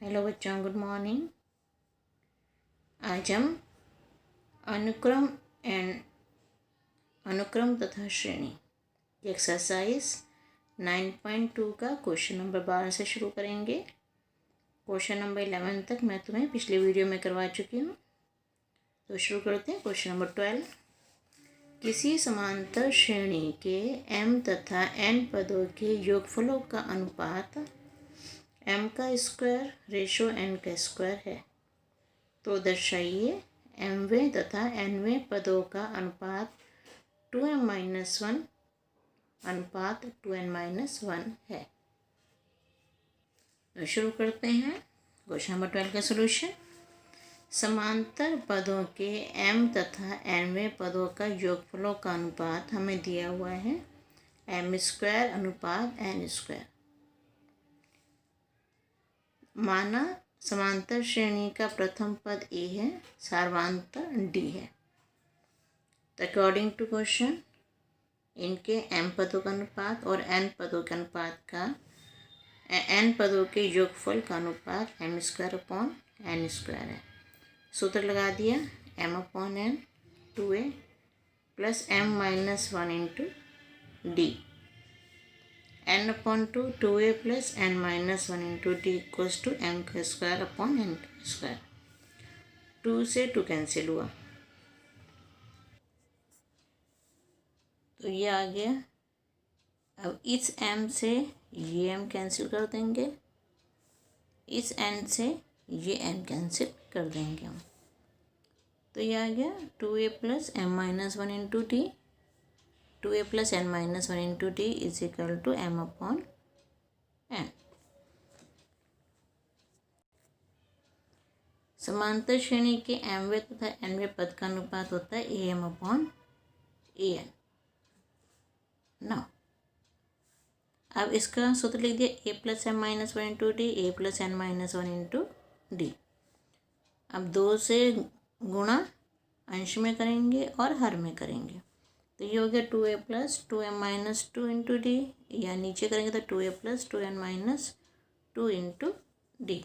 Hello बच्चों, good morning. आज हम अनुक्रम तथा श्रेणी की एक्सरसाइज 9.2 का क्वेश्चन नंबर 12 से शुरू करेंगे। क्वेश्चन नंबर 11 तक मैं तुम्हें पिछले वीडियो में करवा चुकी हूँ। तो शुरू करते हैं। क्वेश्चन नंबर 12, किसी समांतर श्रेणी के m तथा n पदों के योगफलों का अनुपात m का स्क्वायर रेशो n का स्क्वायर है, तो दर्शाइए mवें तथा nवें पदों का अनुपात 2m-1 अनुपात 2n-1 है। तो शुरू करते हैं क्वेश्चन नंबर 12 का सॉल्यूशन। समांतर पदों के m तथा nवें पदों का योगफलों का अनुपात हमें दिया हुआ है m स्क्वायर अनुपात n स्क्वायर। माना समांतर श्रेणी का प्रथम पद a है, सार्वधातुक d है। तो अकॉर्डिंग टू क्वेश्चन इनके m पदों का अनुपात और n पदों के अनुपात का n पदों के योगफल का अनुपात m square upon n square है। सूत्र लगा दिया, m upon n 2a plus m-1 into d, n upon 2a plus n-1 into D equals to m का स्क्वायर अपॉन n का स्क्वायर। 2 से 2 कैंसिल हुआ तो ये आ गया। अब इस m से ये m कैंसिल कर देंगे, इस n से ये n कैंसिल कर देंगे हम। तो ये आ गया 2a plus m-1 into D, 2a plus n-1 into D is equal to m upon n। समांतर श्रेणी के mवें तथा nवें पद का अनुपात होता है am अपॉन an। नाउ अब इसका सूत्र लिख दिया a plus m-1 into D, a plus n-1 into D. अब 2 से गुणा अंश में करेंगे और हर में करेंगे, तो ये हो गया 2a plus 2m-2 into D, या नीचे करेंगे तो 2a plus 2n-2 into D.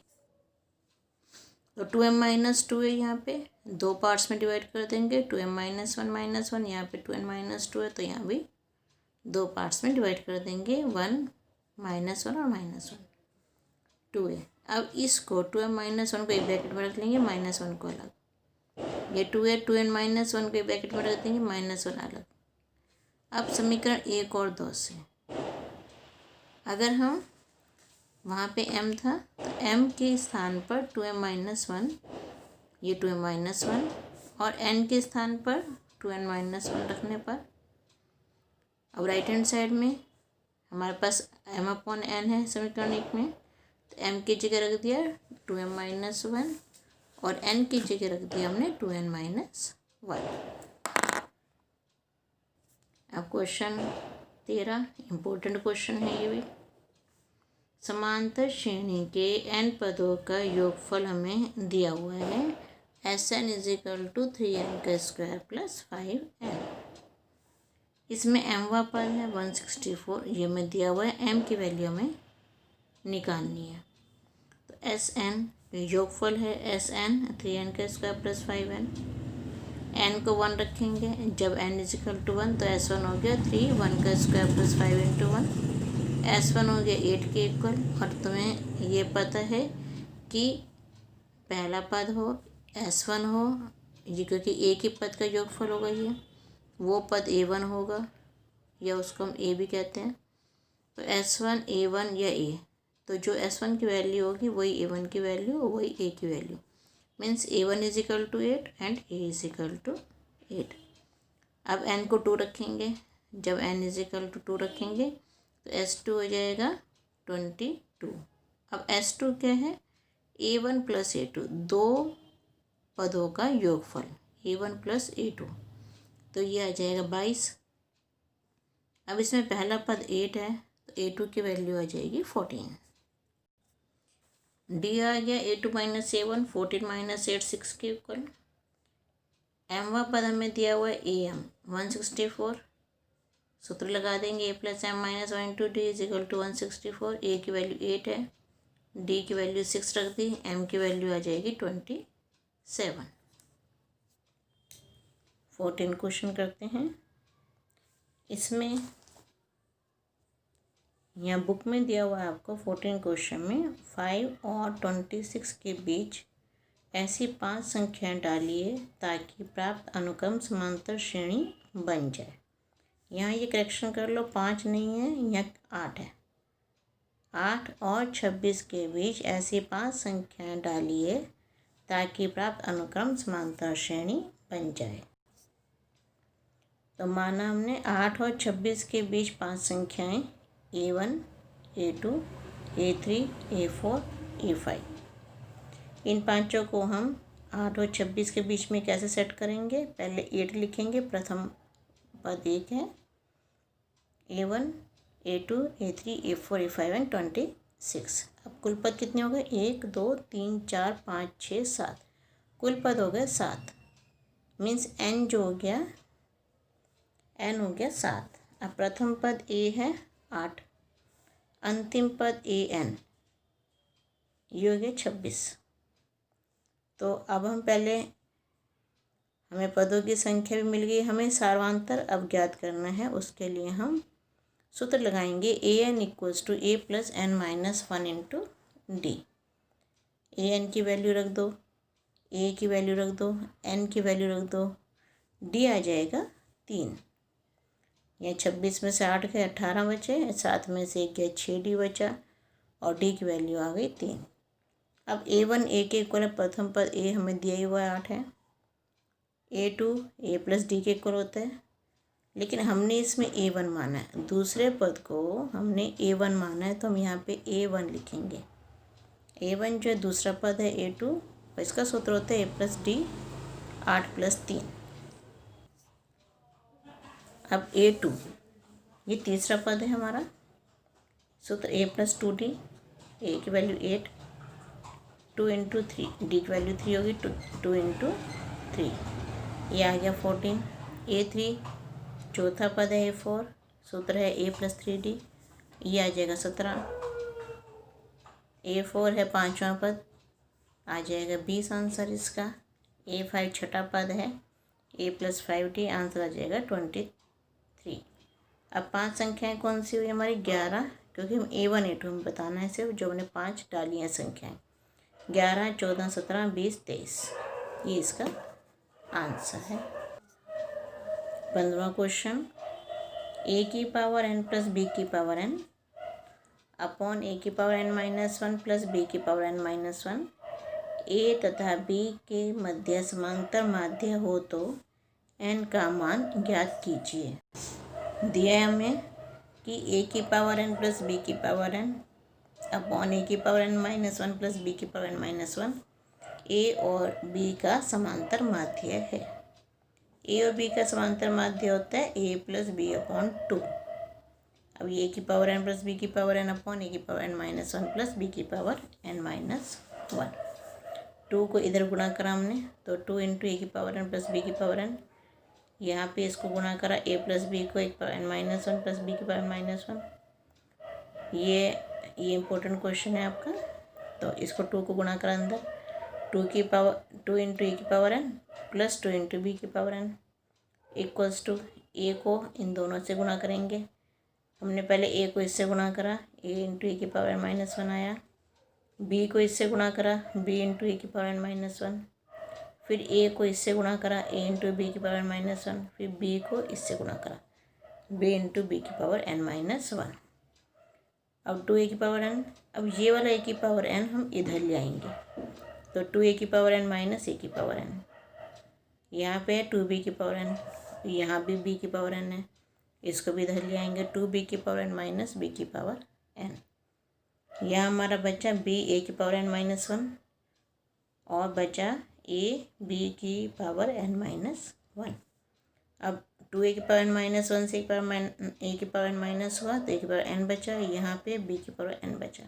तो 2m-2 है, यहाँ पे 2 पार्ट्स में डिवाइड कर देंगे। 2m-1 यहाँ पे 2n-2 है, तो यहाँ भी 2 पार्ट्स में डिवाइड कर देंगे, 1 -1 और -1 2a। अब इसको 2m-1 को एक ब्रैकेट में रख लेंगे, -1 को अलग। ये 2a 2n-1 को एक ब्रैकेट में रख देंगे, -1 अलग। अब समीकरण 1 और 2 से अगर हम वहाँ पे m था तो m के स्थान पर 2m-1, ये 2m-1 और n के स्थान पर 2n-1 रखने पर अब राइट हैंड साइड में हमारे पास m अपॉन n है समीकरण 1 में, तो m की जगह रख दिया 2m-1 और n की जगह रख दिया हमने 2n-1। अब क्वेश्चन 13 इम्पोर्टेंट क्वेश्चन है ये भी। समांतर श्रेणी के n पदों का योगफल हमें दिया हुआ है Sn is equal to 3n का स्क्वायर प्लस 5n। इसमें mवा पद है 164, ये में दिया हुआ है m की वैल्यू हमें निकालनी है। तो Sn योगफल है Sn 3n का स्क्वायर प्लस 5n। n को 1 रखेंगे, जब n इज इक्वल टू 1 तो S1 हो गया 3, 1 का स्क्वायर प्लस 5 इंटू 1, S1 हो गया 8 के इक्वल। और तुम्हें ये पता है कि पहला पद हो S1 हो, ये क्योंकि एक ही पद का योगफल होगा, ये वो पद A1 होगा, या उसको हम A भी कहते हैं। तो S1 A1 या A, तो जो S1 की वैल्यू होगी वही A1 की वैल्यू और वही A की value, means A1 is equal to 8 and A is equal to 8। अब n को 2 रखेंगे, जब n इज इक्वल टू 2 रखेंगे तो S2 हो जाएगा 22। अब S2 क्या है, A1 प्लस A2, 2 पदों का योगफल A1 प्लस A2, तो ये आ जाएगा 22। अब इसमें पहला पद 8 है, तो A2 की वैल्यू आ जाएगी 14। डी आ गया A2 माइनस A1, 14 माइनस 8 6 के इक्वल। mवा पद हमें दिया हुआ है AM 164, सूत्र लगा देंगे a plus m-1 into D is equal to 164। a की वैल्यू 8 है, डी की वैल्यू 6 रख दी, एम की वैल्यू आ जाएगी 27। 14 क्वेश्चन करते हैं। इसमें यहाँ बुक में दिया हुआ है आपको 14 क्वेश्चन में 5 और 26 के बीच ऐसी 5 संख्याएं डालिए ताकि प्राप्त अनुक्रम समांतर श्रेणी बन जाए। यहाँ ये करेक्शन कर लो, 5 नहीं है, यहाँ 8 है। 8 और 26 के बीच ऐसी 5 संख्याएं डालिए ताकि प्राप्त अनुक्रम समांतर श्रेणी बन जाए। तो माना हमने 8 और 26 के बीच 5 संख्याएं A1, A2, A3, A4, A5। इन पांचों को हम 8 और 26 के बीच में कैसे सेट करेंगे? पहले 8 लिखेंगे, प्रथम पद 1 है, A1, A2, A3, A4, A5 and 26। अब कुल पद कितने हो गए? 1 2 3 4 5 6 7। कुल पद हो गए 7। मीन्स n जो हो गया, n हो गया 7। अब प्रथम पद A है 8, अंतिम पद AN, ये हो गया 26। तो अब हम पहले, हमें पदों की संख्या भी मिल गई, हमें सार्वंतर अब ज्ञात करना है। उसके लिए हम सूत्र लगाएंगे AN equals to A plus N minus 1 into D. AN की वैल्यू रख दो, A की वैल्यू रख दो, N की वैल्यू रख दो, D आ जाएगा 3। यह 26 में से 8 गए 18 बचे, 7 में से 1 गया 6D बचा और D की वैल्यू आ गई 3। अब A1 A के इक्वल है, प्रथम पद A हमें दिया ही हुआ 8 है। A2 A प्लस D के इक्वल होता है, लेकिन हमने इसमें A1 माना है, दूसरे पद को हमने A1 माना है, तो हम यहाँ पे A1 लिखेंगे। A1 जो है दूसरा पद है A2, इसका सूत्र होता है A प्लस D 8 प्लस 3। अब A2 ये तीसरा पद है हमारा, सूत्र A प्लस 2D, A की वैल्यू 8, 2 इंटू 3, D की वैल्यू 3 होगी, 2 इंटू 3, ये आ गया 14। A3 चौथा पद है A4, सूत्र है A प्लस 3D, ये आ जाएगा 17। A4 है पांचवा पद, आ जाएगा 20 आंसर इसका। A5 छठा पद है, A प्लस 5D, आंसर आ जाएगा 23। अब 5 संख्याएं कौन सी हुई हमारी? 11, क्योंकि हम A1 A2 हमें बताना है सिर्फ, जो हमने 5 डाली हैं संख्याएं। 11 14 17 20 23, ये इसका आंसर है। 15वां क्वेश्चन, A की पावर n प्लस B की पावर n अपॉन A की power n minus 1 plus B की पावर n माइनस 1, A तथा B के मध्य समांतर माध्य हो तो n का मान ज्ञात कीजिए। दिया है हमें कि A की पावर n प्लस B की पावर n अपॉन A की power n minus 1 plus B की पावर n माइनस 1, A और B का समांतर माध्य है। A और B का समांतर माध्य होता है A प्लस B अपॉन 2। अब A की पावर n प्लस B की पावर n अपॉन A की power n minus 1 plus B की पावर n माइनस 1। 2 को इधर गुणा करा हमने, तो 2 इंटू A की पावर n प्लस B की पावर n, यहाँ पे इसको गुणा करा A प्लस B को एक power n minus 1 plus B की पावर n माइनस 1। ये इम्पोर्टेंट क्वेश्चन है आपका, तो इसको 2 को गुणा करा अंदर, 2 इंटू A की power n plus 2 into B की power n equals to A को इन दोनों से गुणा करेंगे। हमने पहले A को इससे गुणा करा, A इंटू A की पावर n माइनस 1 आया। B को इससे गुणा करा, B इंटू A की पावर n माइनस 1। फिर A को इससे गुणा करा, A इंटू B की पावर n माइनस 1। फिर B को इससे गुणा करा, B इंटू B की पावर n माइनस 1। अब 2A की पावर n, अब ये वाला A की पावर n हम इधर ले आएंगे, तो 2A की पावर n माइनस A की पावर n, यहाँ पे है 2B की पावर n, यहाँ भी B की पावर n है, इसको भी इधर ले आएंगे, 2B की पावर n माइनस B की पावर n। यहाँ हमारा बचा B A की पावर n माइनस 1 और बचा A B की पावर n माइनस 1। अब 2A की पावर n माइनस 1 से A की पावर n माइनस हुआ, तो A की पावर n बचा, यहाँ पे B की पावर n बचा।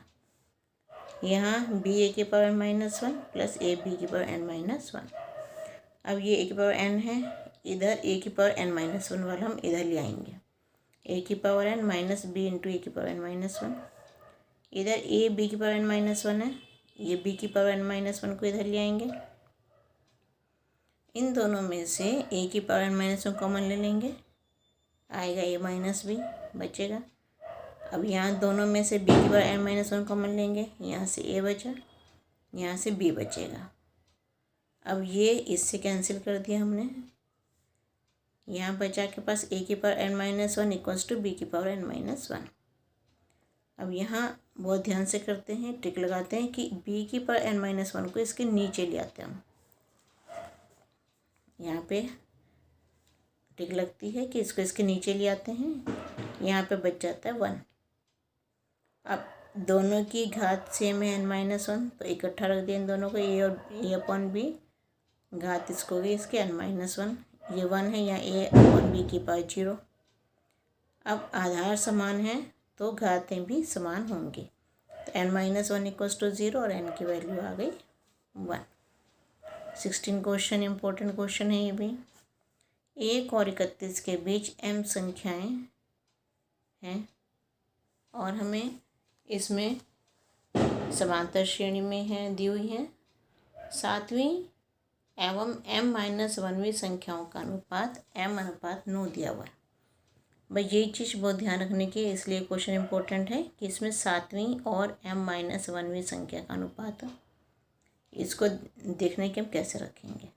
यहाँ B A की power minus 1 plus A B की पावर n माइनस 1। अब ये A की पावर n है, इधर A की पावर n माइनस 1 वाला हम इधर ले आएंगे, A की power n minus B into A की पावर n माइनस 1। इधर ए बी की पावर n-1 है, ये बी की पावर n-1 को इधर ले आएंगे। इन दोनों में से ए की पावर n-1 कॉमन ले लेंगे, आएगा ए माइनस बी बचेगा। अब यहाँ दोनों में से बी की पावर n-1 कॉमन लेंगे, यहाँ से ए बचा, यहाँ से बी बचेगा। अब ये इससे कैंसिल कर दिया हमने, यहाँ बचा के पास ए की power n-1 equals to B की पावर n-1। अब यहाँ बहुत ध्यान से करते हैं, ट्रिक लगाते हैं कि बी की पावर n-1 को इसके नीचे ले आते हैं हम। यहाँ पे ट्रिक लगती है कि इसको इसके नीचे ले आते हैं, यहाँ पे बच जाता है 1। अब दोनों की घात सेम है n-1, तो इकट्ठा रख दिया इन दोनों को, ए और ए अपॉन बी, घात इसको गई इसके n-1, ये 1 है, यहाँ ए अपॉन बी की पावर 0। अब आधार समान है तो घातें भी समान होंगी, तो n-1 इक्वल्स टू 0 और n की वैल्यू आ गई 1। 16 क्वेश्चन, इम्पोर्टेंट क्वेश्चन है ये भी। 1 और 31 के बीच m संख्याएं हैं और हमें इसमें समांतर श्रेणी में है दी हुई है। 7वीं एवं m-1वीं संख्याओं का अनुपात m/9 दिया हुआ है। भाई यही चीज़ बहुत ध्यान रखने की है, इसलिए क्वेश्चन इम्पोर्टेंट है कि इसमें 7वीं और m-1वीं संख्या का अनुपात, इसको देखने के हम कैसे रखेंगे।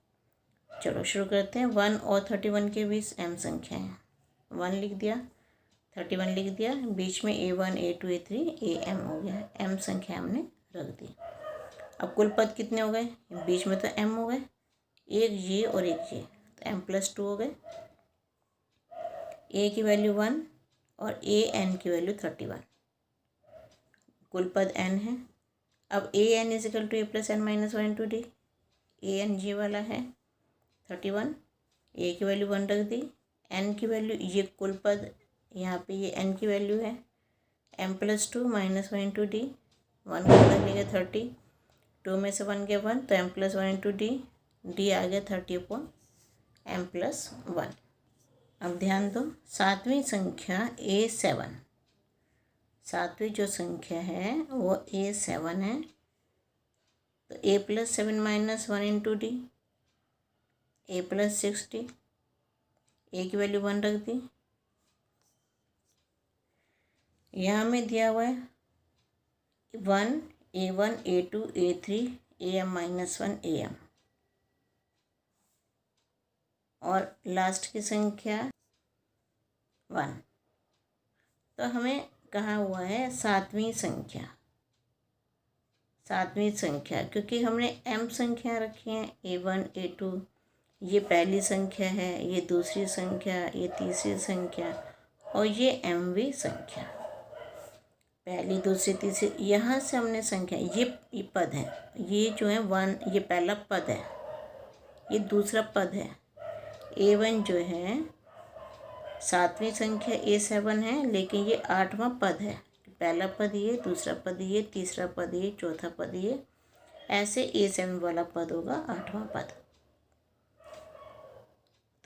चलो शुरू करते हैं। 1 और 31 के बीच m संख्या है, 1 लिख दिया, 31 लिख दिया, बीच में a1 a2 a3 am हो गया, m संख्या हमने रख दी। अब कुल पद कितने हो गए, बीच में तो m हो गए, एक ये और एक ये, तो m+2 हो गए। a की वैल्यू 1 और an की वैल्यू 31, कुल पद n है। अब an is equal to a+ n-1 × d, an ये वाला है 31, a की वैल्यू 1 रख दी, n की वैल्यू, ये कुल पद यहाँ पे ये n की वैल्यू है, m+2 -1 × d, 1 का पता लेगा 30, 2 में से 1 गया 1, तो m+1 × d, d आ गया 30/m+1। अब ध्यान दो, 7वीं संख्या a7, 7वीं जो संख्या है वो a7 है, तो a+7 -1 × d, a+6d, a की वैल्यू 1 रख दी। यहाँ में दिया हुआ है 1 a1 a2 a3 am-1 am, और लास्ट की संख्या 1, तो हमें कहा हुआ है 7वीं संख्या, 7वीं संख्या, क्योंकि हमने m संख्या रखी हैं, a1 a2, ये पहली संख्या है, ये दूसरी संख्या, ये तीसरी संख्या और ये mवीं संख्या, पहली दूसरी तीसरी, यहाँ से हमने संख्या, ये पद है, ये जो है 1, ये पहला पद है, ये दूसरा पद है। a1 जो है 7वीं संख्या a7 है, लेकिन ये 8वां पद है, पहला पद ये, दूसरा पद ये, तीसरा पद ये, चौथा पद ये, ऐसे a7 वाला पद होगा 8वां पद।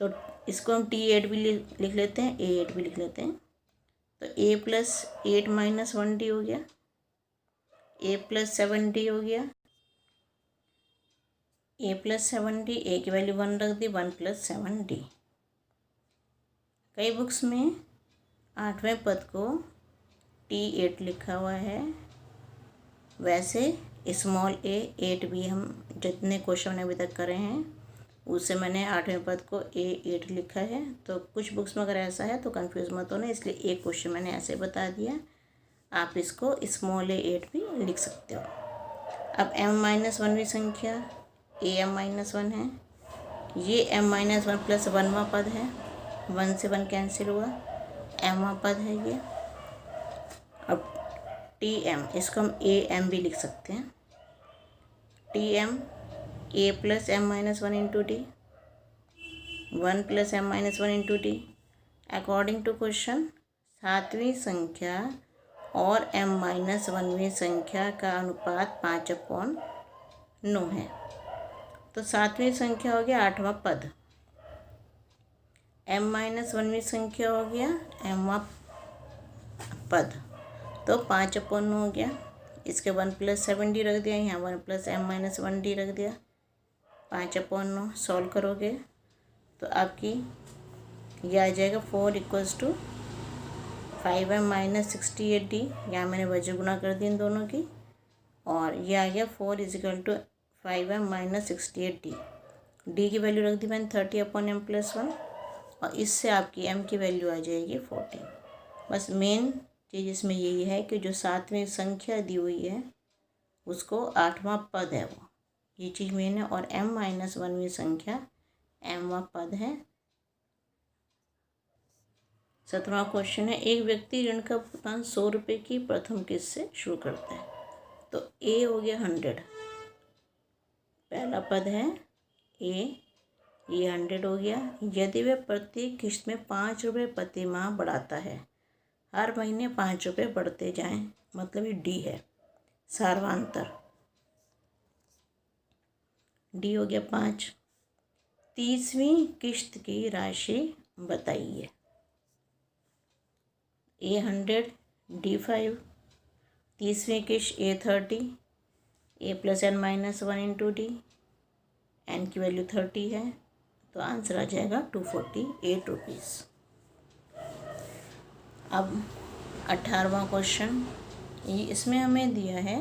तो इसको हम t8 भी लिख लेते हैं, a8 भी लिख लेते हैं, तो a+8 - 1d हो गया, a+7d हो गया, a+7d, a की वैल्यू 1 रख दी, 1 + 7d। कई बुक्स में 8वें पद को t8 लिखा हुआ है, वैसे स्मॉल a8 भी, हम जितने क्वेश्चन अभी तक करे हैं उससे मैंने 8वें पद को a8 लिखा है। तो कुछ बुक्स में अगर ऐसा है तो कंफ्यूज मत होना, इसलिए एक क्वेश्चन मैंने ऐसे बता दिया, आप इसको स्मॉल a8 भी लिख सकते हो। अब m-1वीं संख्या am-1 है, ये m-1 + 1वां पद है, 1 से 1 कैंसिल हुआ, mवां पद है ये। अब tm, इसको हम am भी लिख सकते हैं, tm a + m-1 × d, 1 + m-1 × d। According to question 7वीं संख्या और m-1वीं संख्या का अनुपात 5/9 है, तो 7वीं संख्या हो गया 8वां पद, m-1वीं संख्या हो गया mवां पद, तो 5/9 हो गया। इसके 1 + 7d रख दिया, यहाँ 1 + m-1d रख दिया। 5/9 सॉल्व करोगे तो आपकी ये आ जाएगा 4 = 5m - 68d। यहाँ मैंने वजह गुना कर दी इन दोनों की, और ये आ गया 4 = 5m - 68d। डी की वैल्यू रख दी मैंने 30/m+1, और इससे आपकी m की वैल्यू आ जाएगी 14। बस मेन चीज़ इसमें यही है कि जो 7वीं संख्या दी हुई है उसको 8वां पद है वो, ये चीज़ मेन है। और m-1वीं संख्या mवां पद है। 17वां क्वेश्चन है, एक व्यक्ति ऋण का भुगतान 100 रुपये की प्रथम किस्त से शुरू करता है। तो ए हो गया 100, पहला पद है ए, ये 100 हो गया। यदि वह प्रत्येक किस्त में 5 रुपये प्रति माह बढ़ाता है, हर महीने 5 रुपये बढ़ते जाएं, मतलब ये डी है, सार्वांतर। डी हो गया 5। 30वीं किस्त की राशि बताइए। ए 100, डी 5। 30वीं किस्त ए 30, ए + n - 1 × डी, एन की वैल्यू 30 है, तो आंसर आ जाएगा 248 रुपीज़। अब 18वां क्वेश्चन, इसमें हमें दिया है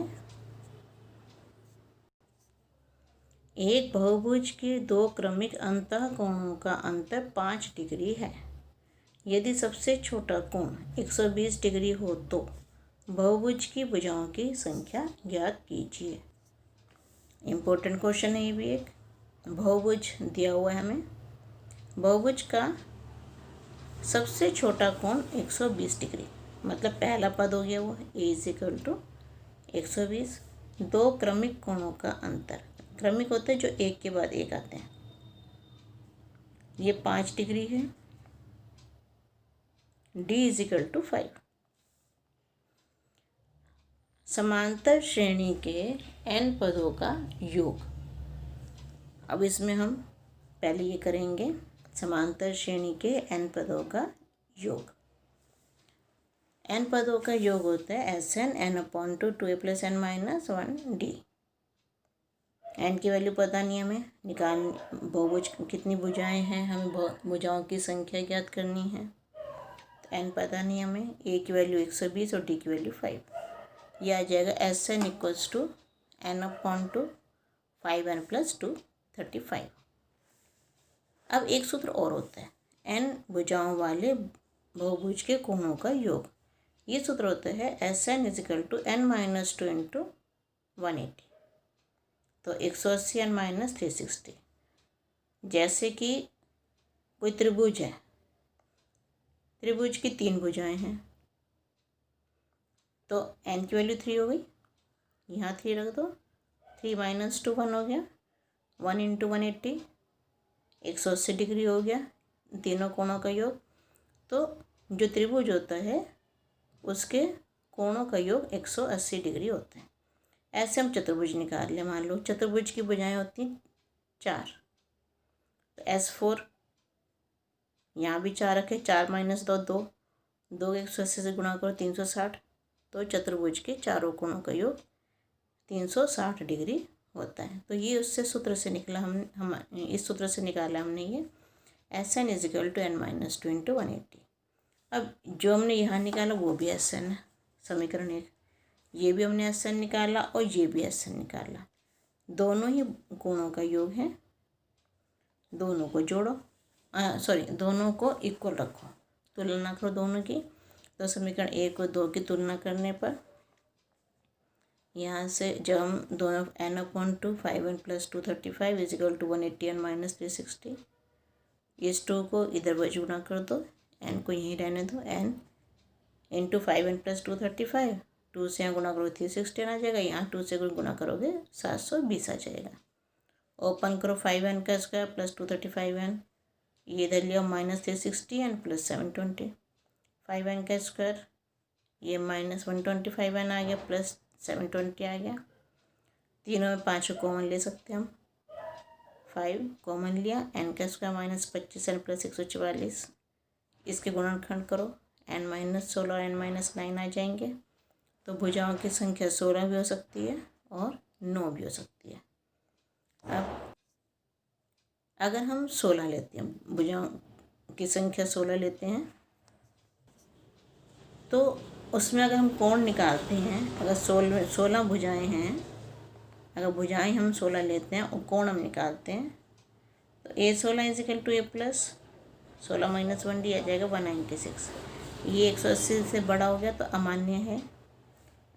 एक बहुभुज के दो क्रमिक अंतःकोणों का अंतर 5 डिग्री है। यदि सबसे छोटा कोण 120 डिग्री हो तो बहुभुज की भुजाओं की संख्या ज्ञात कीजिए। इम्पोर्टेंट क्वेश्चन है ये भी एक। बहुभुज दिया हुआ है हमें, बहुभुज का सबसे छोटा कोण 120 डिग्री, मतलब पहला पद हो गया वो ए = 120। दो क्रमिक कोणों का अंतर, क्रमिक होते हैं जो एक के बाद एक आते हैं, ये 5 डिग्री है। डी = 5। समांतर श्रेणी के n पदों का योग। अब इसमें हम पहले ये करेंगे, समांतर श्रेणी के n पदों का योग। n पदों का योग होता है Sn n/2 2a + n - 1d। n की वैल्यू पता नहीं हमें, निकाल बहुभुज कितनी भुजाएं हैं, हमें भुजाओं की संख्या ज्ञात करनी है। तो n पता नहीं हमें, a की वैल्यू 120 और d की वैल्यू 5। यह आ जाएगा Sn = n/2 5n + 2 35। अब एक सूत्र और होता है, n भुजाओं वाले बहुभुज के कोणों का योग। ये सूत्र होता है Sn = n - 2 × 180, तो 180 n - 360। जैसे कि कोई त्रिभुज है, त्रिभुज की 3 भुजाएं हैं, तो n की वैल्यू 3 हो गई, यहाँ 3 रख दो, 3 - 2 1 हो गया, 1 × 180 180 डिग्री हो गया, तीनों कोणों का योग। तो जो त्रिभुज होता है उसके कोणों का योग 180 डिग्री होता है। ऐसे हम चतुर्भुज निकाल लें। मान लो चतुर्भुज की भुजाएं होती 4, तो S4, यहाँ भी 4 रखे, 4 - 2 2, 2 180 से गुणा करो 360, तो चतुर्भुज के चारों कोणों का योग 360 डिग्री होता है। तो ये उससे सूत्र से निकला, हम इस सूत्र से निकाला हमने ये Sn = n - 2 × 180। अब जो हमने यहाँ निकाला वो भी Sn है, समीकरण 1, ये भी हमने Sn निकाला और ये भी Sn निकाला, दोनों ही कोणों का योग है। दोनों को जोड़ो, दोनों को इक्वल रखो, तुलना करो दोनों की। तो समीकरण 1 और 2 की तुलना करने पर यहाँ से जब हम दोनों n/2 5n + 2 35 = 180 n - 360, इस 2 को इधर वजह गुना कर दो, n को यहीं रहने दो, n × 5n + 2 35, 2 से यहाँ गुना करो 360 आ जाएगा, यहाँ 2 से गुना करोगे 720 आ जाएगा। ओपन करो 5n² + 235n, ये इधर लिया -360n + 720, 5n², ये -125n आ गया प्लस 720 आ गया। तीनों में 5 को कॉमन ले सकते हैं हम, 5 कॉमन लिया, n² -25n + 144, इसके गुणनखंड करो, n - 16 और n - 9 आ जाएंगे, तो भुजाओं की संख्या 16 भी हो सकती है और 9 भी हो सकती है। अब अगर हम 16 लेते हैं, भुजाओं की संख्या 16 लेते हैं, तो उसमें अगर हम कोण निकालते हैं, अगर 16 भुजाएं हैं, अगर भुजाएं हम 16 लेते हैं और कोण हम निकालते हैं, तो A16 is equal to A+16 - 1D आ जाएगा 196। ये 180 से बड़ा हो गया तो अमान्य है।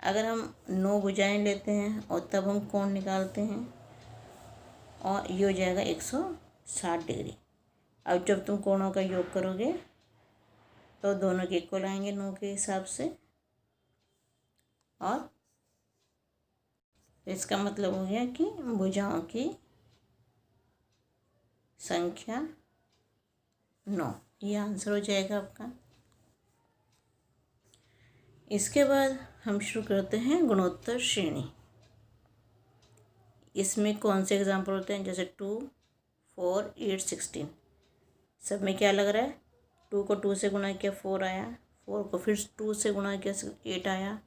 अगर हम 9 भुजाएं लेते हैं और तब हम कोण निकालते हैं और ये हो जाएगा 160 डिग्री। अब जब तुम कोणों का योग करोगे तो दोनों के इक्वल आएंगे 9 के हिसाब से, और इसका मतलब हो गया कि भुजाओं की संख्या 9, ये आंसर हो जाएगा आपका। इसके बाद हम शुरू करते हैं गुणोत्तर श्रेणी। इसमें कौन से एग्जाम्पल होते हैं, जैसे 2, 4, 8, 16। सब में क्या लग रहा है, 2 को 2 से गुणा किया 4 आया, 4 को फिर 2 से गुणा किया 8 आया,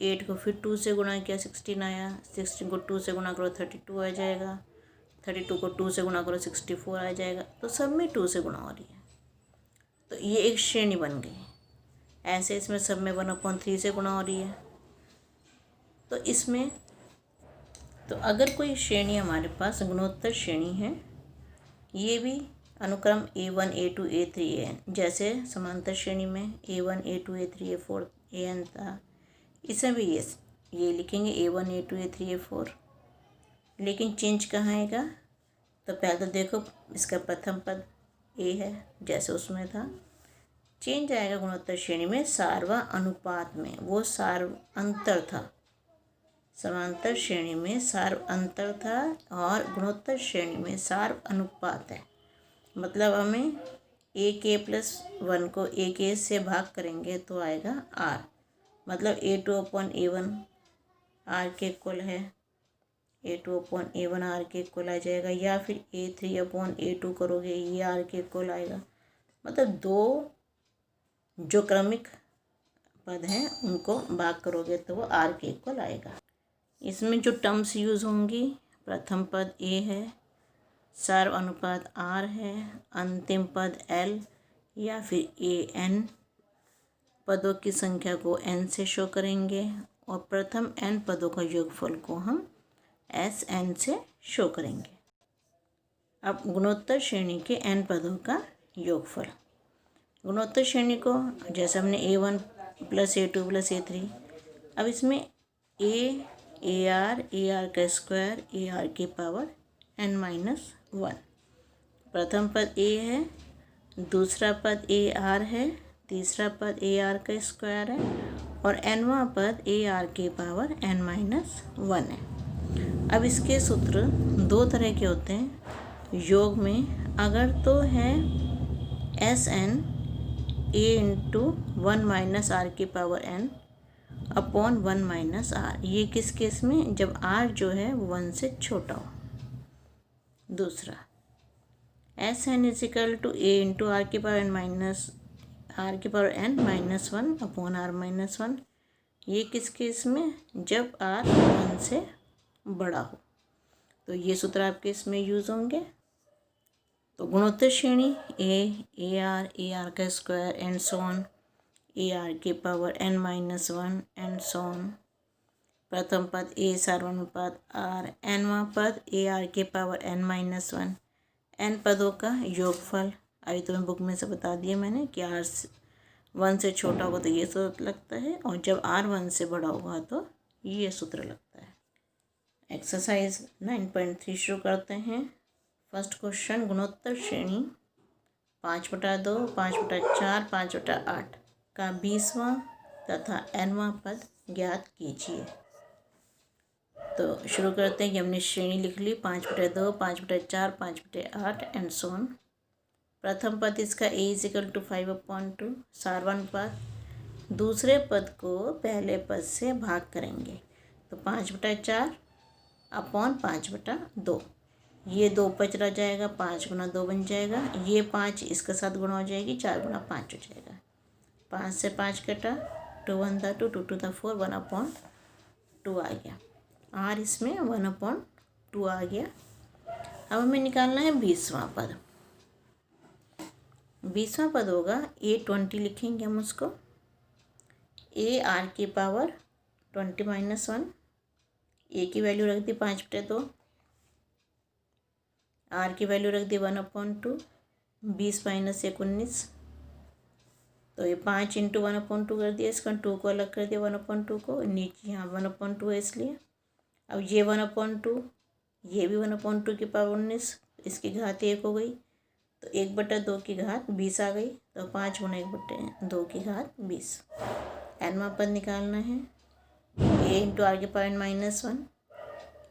8 को फिर 2 से गुणा किया 16 आया, 16 को 2 से गुणा करो 32 आ जाएगा, 32 को 2 से गुणा करो 64 आ जाएगा। तो सब में 2 से गुणा हो रही है, तो ये एक श्रेणी बन गई। ऐसे इसमें सब में 1/3 से गुणा हो रही है। तो इसमें तो अगर कोई श्रेणी हमारे पास गुणोत्तर श्रेणी है, ये भी अनुक्रम A1, A2, A3, AN, जैसे समांतर श्रेणी में A1, A2, A3, A4, AN था, इसमें भी ये लिखेंगे A1, A2, A3, A4। लेकिन चेंज कहाँ आएगा, तो पहले तो देखो इसका प्रथम पद A है जैसे उसमें था। चेंज आएगा गुणोत्तर श्रेणी में सार्वा अनुपात में, वो सार्व अंतर था। समांतर श्रेणी में सार्व अंतर था और गुणोत्तर श्रेणी में सार्व अनुपात है। मतलब हमें AK+1 को AK से भाग करेंगे तो आएगा R, मतलब A2/A1 R के इक्वल है, A2/A1 R के इक्वल आ जाएगा, या फिर A3/A2 करोगे, ये R के इक्वल आएगा। मतलब दो जो क्रमिक पद हैं उनको भाग करोगे तो वो R के इक्वल आएगा। इसमें जो टर्म्स यूज़ होंगी, प्रथम पद A है, सार्व अनुपात R है, अंतिम पद L या फिर AN। पदों की संख्या को N से शो करेंगे और प्रथम N पदों का योगफल को हम SN से शो करेंगे। अब गुणोत्तर श्रेणी के N पदों का योगफल। गुणोत्तर श्रेणी को जैसे हमने A1 + A2 + A3, अब इसमें AR का स्क्वायर AR की पावर N-1। प्रथम पद A है, दूसरा पद AR है, तीसरा पद AR का स्क्वायर है और nवां पद AR की पावर N-1 है। अब इसके सूत्र दो तरह के होते हैं योग में। अगर तो है SN A × 1 - R की पावर N/1 - R। ये किस केस में, जब R जो है 1 से छोटा हो। दूसरा SN = A × R की पावर N-1/R-1। ये किस केस में, जब R 1 से बड़ा हो। तो ये सूत्र आपके इसमें यूज़ होंगे। तो गुणोत्तर श्रेणी AR का square and so on, AR की power N-1 and so on. प्रथम पद A सार्वनुपात R, nवां पद AR की पावर N-1। n पदों का योगफल अभी तुम्हें बुक में से बता दिया मैंने कि R 1 से छोटा होगा तो ये सूत्र लगता है, और जब R 1 से बड़ा होगा तो ये सूत्र लगता है। एक्सरसाइज 9.3 शुरू करते हैं। फर्स्ट क्वेश्चन, गुणोत्तर श्रेणी 5/2, 5/4, 5/8 का 20वां तथा nवां पद ज्ञात कीजिए। तो शुरू करते हैं कि हमने श्रेणी लिख ली 5/2, 5/4, 5/8 एंड सो ऑन। प्रथम पद इसका A = 5/2 सार्वनुपात। दूसरे पद को पहले पद से भाग करेंगे तो 5/4 / 5/2। ये 2 ऊपर चला जाएगा, 5 × 2 बन जाएगा। ये 5 इसके साथ गुणा हो जाएगी, 4 × 5 हो जाएगा। 5 से 5 कटा, 2 1 2 2 2 4 1/2 आ गया। आर इसमें 1/2 आ गया। अब हमें निकालना है 20वां पद। 20वां पद होगा A20 लिखेंगे हम उसको। ए आर की पावर 20 - 1, ए की वैल्यू रख दी 5/2, आर की वैल्यू रख दी 1/2, 20 - 1 19, तो ये 5 × 1/2 कर दिया। इसका 2 को अलग कर दिया 1/2 को, नीचे यहाँ 1/2 है इसलिए। अब ये 1/2, ये भी 1/2 की पावर 19, इसकी घात 1 हो गई, तो 1/2 की घात 20 आ गई। तो 5 × 1/2 की घात 20। nवां पद निकालना है। a × r की पावर -1,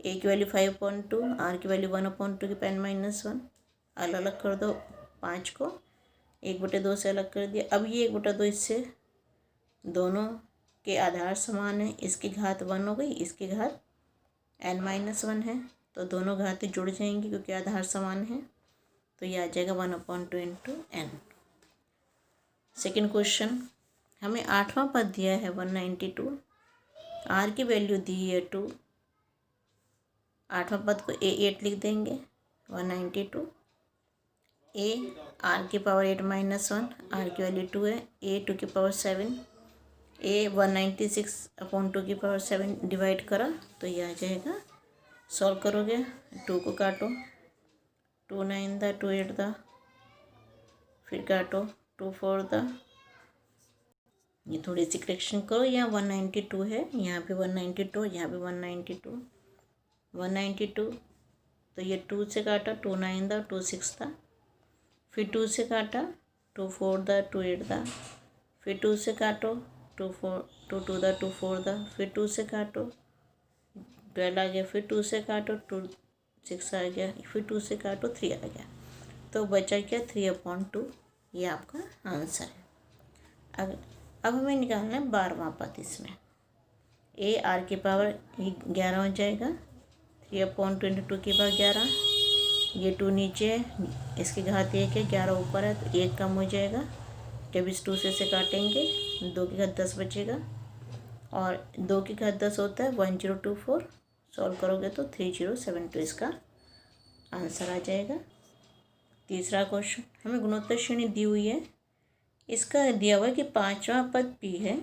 ए की वैल्यू 5/2, आर की वैल्यू 1/2 की पावर -1, अलग अलग कर दो 5 को, 1/2 से अलग कर दिया। अब ये 1/2 इससे दोनों के आधार समान है, इसकी घात 1 हो गई, इसकी घात n-1 है, तो दोनों घातें जुड़ जाएंगी क्योंकि आधार समान है। तो ये आ जाएगा 1/2 × n। सेकेंड क्वेश्चन, हमें 8वां पद दिया है 192, आर की वैल्यू दी है 2। 8वां पद को A8 लिख देंगे। 192 ए आर की पावर 8 - 1, आर की वैल्यू 2 है, A2 की पावर 7, ए 196/2 की पावर 7 डिवाइड करा तो ये आ जाएगा। सॉल्व करोगे 2 को काटो, 2 9 2 8, फिर काटो 2 4, ये थोड़ी सी करेक्शन करो। यहाँ 192 है, यहाँ पे 192, यहाँ पे 192, 192, तो ये 2 से काटा 2 9 2 6, फिर 2 से काटा 2 4 2 8, फिर 2 से काटो 2 4 2 2 2 4, फिर 2 से काटो 12 आ गया, फिर 2 से काटो 2 6 आ गया, फिर 2 से काटो 3 आ गया, तो बचा क्या 3/2। ये आपका आंसर है। अब हमें निकालना है 12वां पद। इसमें ए आर की पावर 11 हो जाएगा, 3/2 की पावर 11, ये 2 नीचे है, इसकी घात 1 है, 11 ऊपर है, तो 1 कम हो जाएगा। जब इस 2 से काटेंगे 2 की घात 10 बचेगा, और 2 की घात 10 होता है 1024। सॉल्व करोगे तो 3072 इसका आंसर आ जाएगा। तीसरा क्वेश्चन, हमें गुणोत्तर श्रेणी दी हुई है। इसका दिया हुआ है कि 5वां पद P है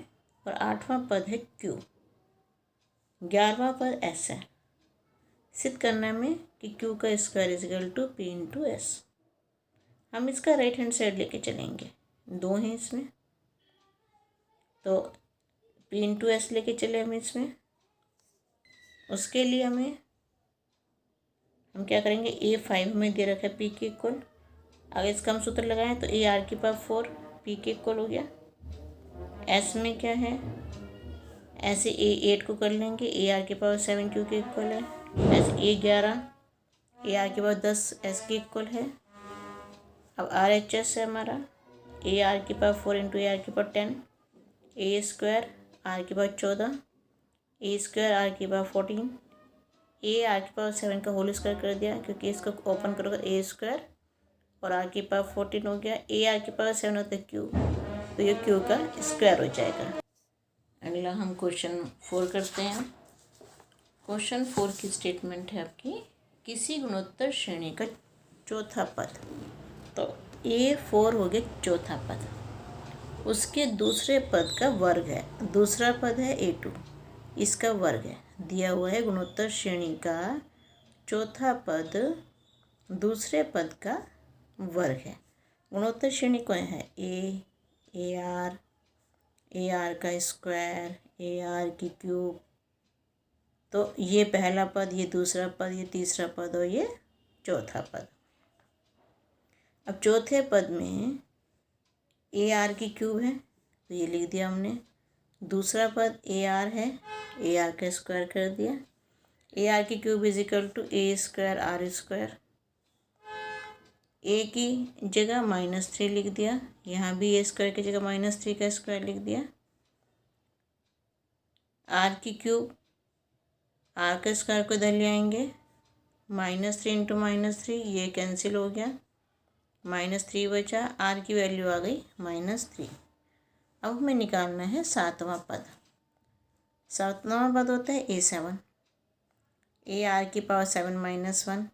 और 8वां पद है Q, 11वां पद S है। सिद्ध करना में कि Q का square is equal to P × S। हम इसका राइट हैंड साइड लेके चलेंगे, 2 हैं इसमें, तो P × S लेके चले हम इसमें। उसके लिए हम क्या करेंगे, A5 हमें दे रखा है P के इक्वल। अगर इसका हम सूत्र लगाएं तो AR की पावर 4 P के इक्वल हो गया। S में क्या है, ऐसे A8 को कर लेंगे, AR की पावर 7 Q के इक्वल है। ऐसे A11 AR की पावर 10 S के इक्वल है। अब RHS है हमारा, AR की पावर 4 × AR की पावर 10, A² R की पावर 14, A² R की पावर 14, AR की पावर 7 का होल स्क्वायर कर दिया क्योंकि इसको ओपन करोगे A² और R की पावर 14 हो गया। AR की पावर 7 होता है Q, तो ये Q का स्क्वायर हो जाएगा। अगला हम क्वेश्चन 4 करते हैं। क्वेश्चन 4 की स्टेटमेंट है आपकी, किसी गुणोत्तर श्रेणी का चौथा पद, तो A4 हो गया चौथा पद, उसके दूसरे पद का वर्ग है। दूसरा पद है A2, इसका वर्ग है। दिया हुआ है गुणोत्तर श्रेणी का चौथा पद दूसरे पद का वर्ग है। गुणोत्तर श्रेणी कौन है, ए आर का स्क्वायर, AR की क्यूब। तो ये पहला पद, ये दूसरा पद, ये तीसरा पद और ये चौथा पद। अब चौथे पद में AR की क्यूब है तो ये लिख दिया हमने। दूसरा पद AR है, AR का स्क्वायर कर दिया। AR की cube is equal to A² R²। A की जगह -3 लिख दिया, यहाँ भी A² की जगह -3 का स्क्वायर लिख दिया। R की क्यूब, R का स्क्वायर को इधर ले आएंगे, -3 × -3 ये कैंसिल हो गया, -3 बचा, R की वैल्यू आ गई -3। अब हमें निकालना है सातवां पद। सातवां पद होता है A7, ए आर की पावर 7 - 1,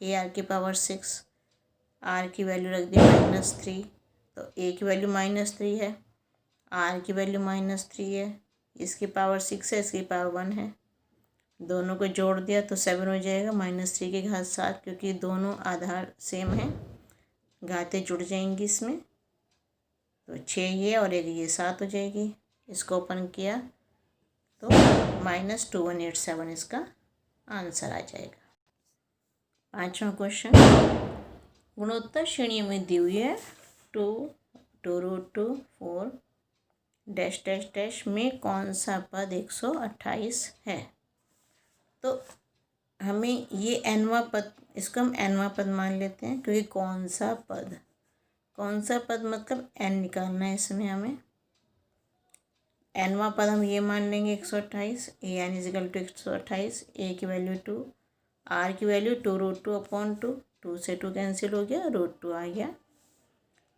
ए आर की पावर 6, आर की वैल्यू रख दी -3, तो ए की वैल्यू -3 है, आर की वैल्यू -3 है, इसकी पावर 6 है, इसकी पावर 1 है। दोनों को जोड़ दिया तो 7 हो जाएगा, -3 की घात 7, क्योंकि दोनों आधार सेम है, घातें जुड़ जाएंगी इसमें। तो 6 ये और एक ये 7 हो जाएगी। इसको ओपन किया तो -2187 इसका आंसर आ जाएगा। पांचवा क्वेश्चन, गुणोत्तर श्रेणी में दी हुई है 2√2 4 डैश डैश डैश में कौन सा पद 128 है। तो हमें ये एनवा पद, इसको हम एनवा पद मान लेते हैं, क्योंकि कौन सा पद मतलब एन निकालना है इसमें हमें। एनवा पद हम ये मान लेंगे 128, ए एन इजिकल टू 128, ए की वैल्यू 2, आर की वैल्यू 2√2/2, 2 से 2 कैंसिल हो गया, √2 आ गया।